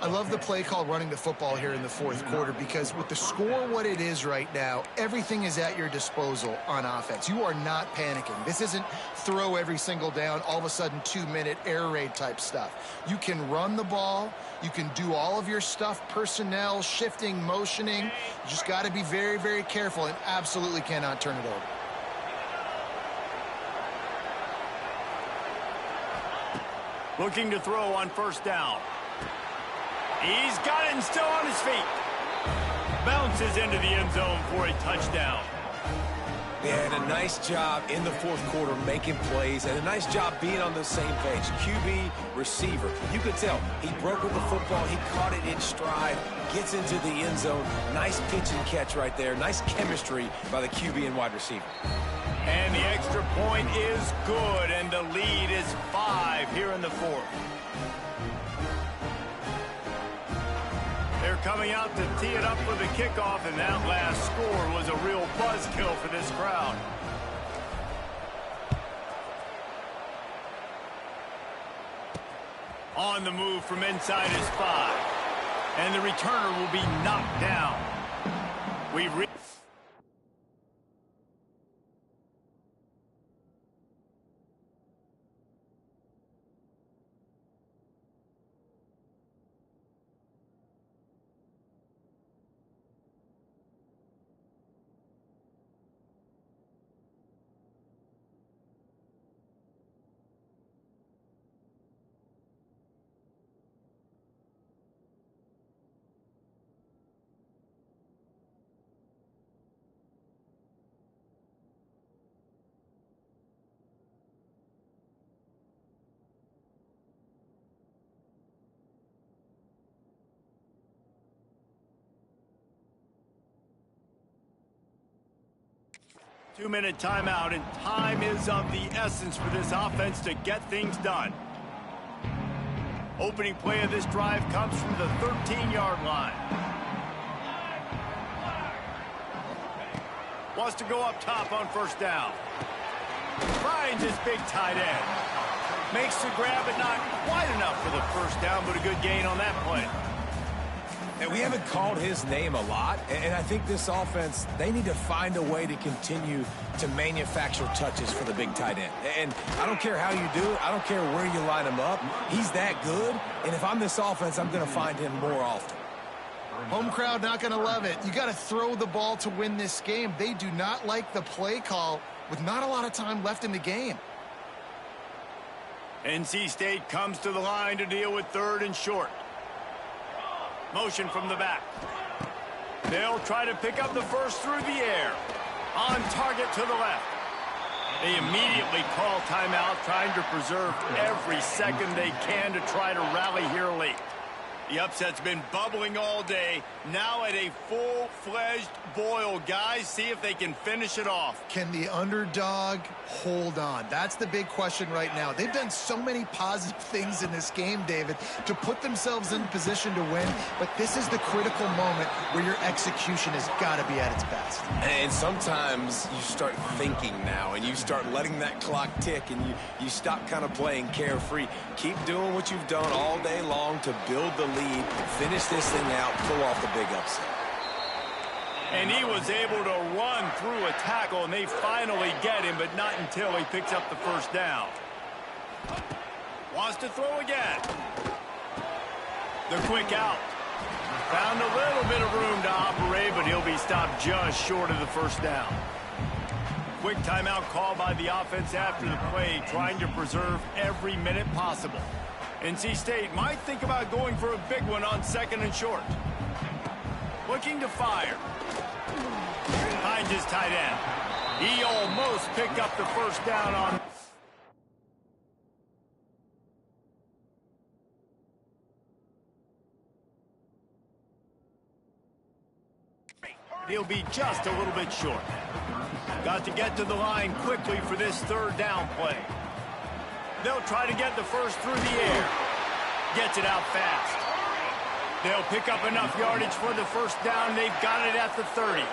I love the play call running the football here in the fourth quarter, because with the score what it is right now, everything is at your disposal on offense. You are not panicking. This isn't throw every single down, all of a sudden 2-minute air raid type stuff. You can run the ball. You can do all of your stuff, personnel, shifting, motioning. You just got to be very, very careful and absolutely cannot turn it over. Looking to throw on first down. He's got it and still on his feet. Bounces into the end zone for a touchdown. Yeah, and a nice job in the fourth quarter making plays, and a nice job being on the same page. QB, receiver. You could tell he broke with the football. He caught it in stride, gets into the end zone. Nice pitch and catch right there. Nice chemistry by the QB and wide receiver. And the extra point is good, and the lead is 5 here in the fourth. They're coming out to tee it up for the kickoff, and that last score was a real buzzkill for this crowd. On the move from inside his 5. And the returner will be knocked down. We reached 2-minute timeout, and time is of the essence for this offense to get things done. Opening play of this drive comes from the 13-yard line. Wants to go up top on first down. Finds his big tight end. Makes the grab, but not quite enough for the first down, but a good gain on that play. And we haven't called his name a lot, and I think this offense, they need to find a way to continue to manufacture touches for the big tight end. And I don't care how you do it. I don't care where you line him up. He's that good, and if I'm this offense, I'm going to find him more often. Home crowd not going to love it. You got to throw the ball to win this game. They do not like the play call with not a lot of time left in the game. NC State comes to the line to deal with 3rd and short. Motion from the back. They'll try to pick up the first through the air. On target to the left. They immediately call timeout, trying to preserve every second they can to try to rally here late. The upset's been bubbling all day. Now at a full-fledged boil. Guys, see if they can finish it off. Can the underdog hold on? That's the big question right now. They've done so many positive things in this game, David, to put themselves in position to win. But this is the critical moment where your execution has got to be at its best. And sometimes you start thinking now, and you start letting that clock tick, and you stop kind of playing carefree. Keep doing what you've done all day long to build the lead, finish this thing out, pull off the big upset. And he was able to run through a tackle, and they finally get him, but not until he picks up the first down. Wants to throw again. The quick out. Found a little bit of room to operate, but he'll be stopped just short of the first down. Quick timeout call by the offense after the play, trying to preserve every minute possible. NC State might think about going for a big one on 2nd and short. Looking to fire. Finds his tight end. He almost picked up the first down on... He'll be just a little bit short. Got to get to the line quickly for this 3rd down play. They'll try to get the first through the air. Gets it out fast. They'll pick up enough yardage for the first down. They've got it at the 30.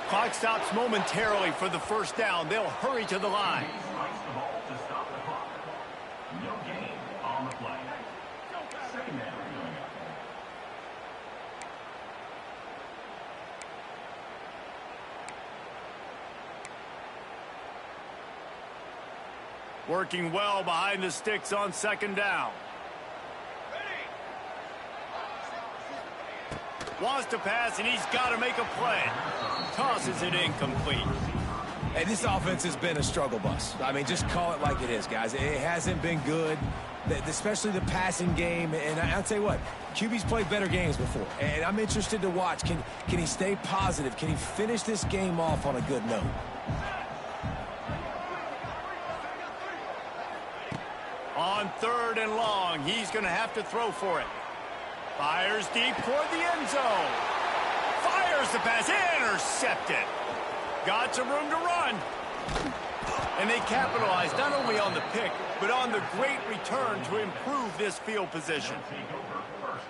Clock stops momentarily for the first down. They'll hurry to the line. Strikes the ball to stop the clock. No gain on the play. Second down. Working well behind the sticks on second down. Wants to pass, and he's got to make a play. Tosses it incomplete. Hey, this offense has been a struggle bus. I mean, just call it like it is, guys. It hasn't been good, especially the passing game. And I'll tell you what, QB's played better games before. And I'm interested to watch. Can he stay positive? Can he finish this game off on a good note? On third and long, he's going to have to throw for it. Fires deep toward the end zone. Fires the pass. Intercepted. Got some room to run. And they capitalized not only on the pick, but on the great return to improve this field position.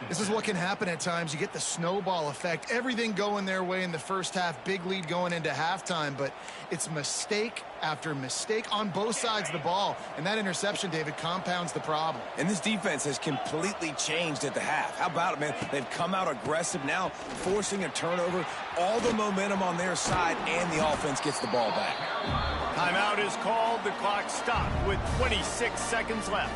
This is what can happen at times. You get the snowball effect. Everything going their way in the first half. Big lead going into halftime. But it's mistake after mistake on both sides of the ball. And that interception, David, compounds the problem. And this defense has completely changed at the half. How about it, man? They've come out aggressive now, forcing a turnover. All the momentum on their side, and the offense gets the ball back. Timeout is called. The clock stopped with 26 seconds left.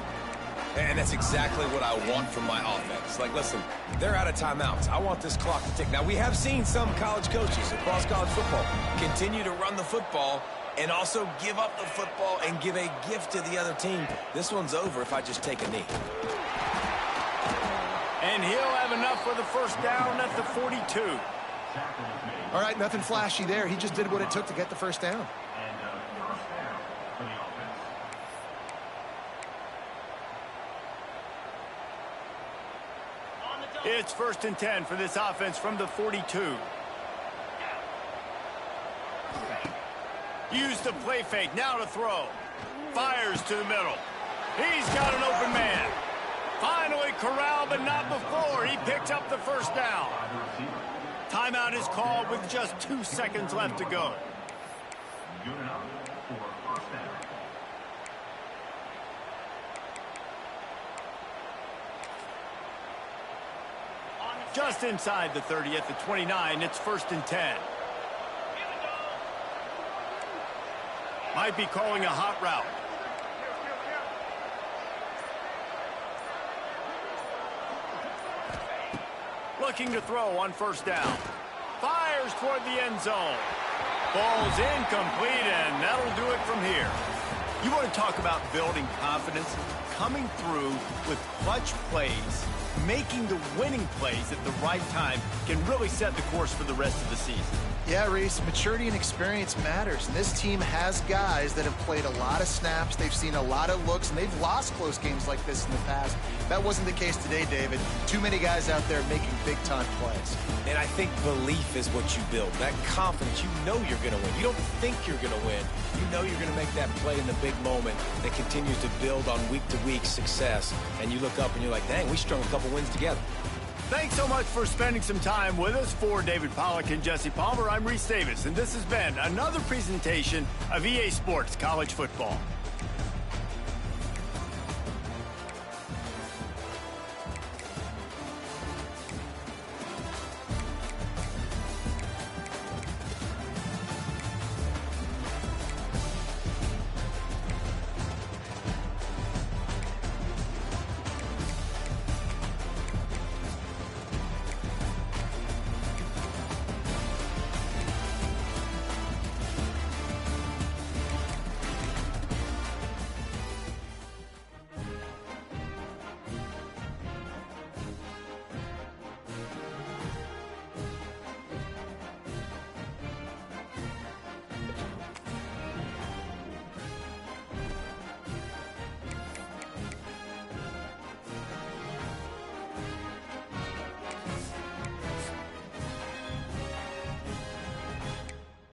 And that's exactly what I want from my offense. Like, listen, they're out of timeouts. I want this clock to tick. Now, we have seen some college coaches across college football continue to run the football and also give up the football and give a gift to the other team. This one's over if I just take a knee. And he'll have enough for the first down at the 42. All right, nothing flashy there. He just did what it took to get the first down. It's 1st and 10 for this offense from the 42. Use the play fake, now to throw. Fires to the middle. He's got an open man. Finally corralled, but not before. He picks up the first down. Timeout is called with just 2 seconds left to go. Good enough for first down. Just inside the 30 at the 29, it's 1st and 10. Might be calling a hot route. Looking to throw on first down. Fires toward the end zone. Ball's incomplete, and that'll do it from here. You want to talk about building confidence? Coming through with clutch plays, making the winning plays at the right time can really set the course for the rest of the season. Yeah, Reese, maturity and experience matters. And this team has guys that have played a lot of snaps. They've seen a lot of looks, and they've lost close games like this in the past. That wasn't the case today, David. Too many guys out there making big-time plays. And I think belief is what you build. That confidence, you know you're going to win. You don't think you're going to win. You know you're going to make that play in the big moment that continues to build on week-to-week success. And you look up and you're like, dang, we strung a couple wins together. Thanks so much for spending some time with us. For David Pollack and Jesse Palmer, I'm Reese Davis, and this has been another presentation of EA Sports College Football.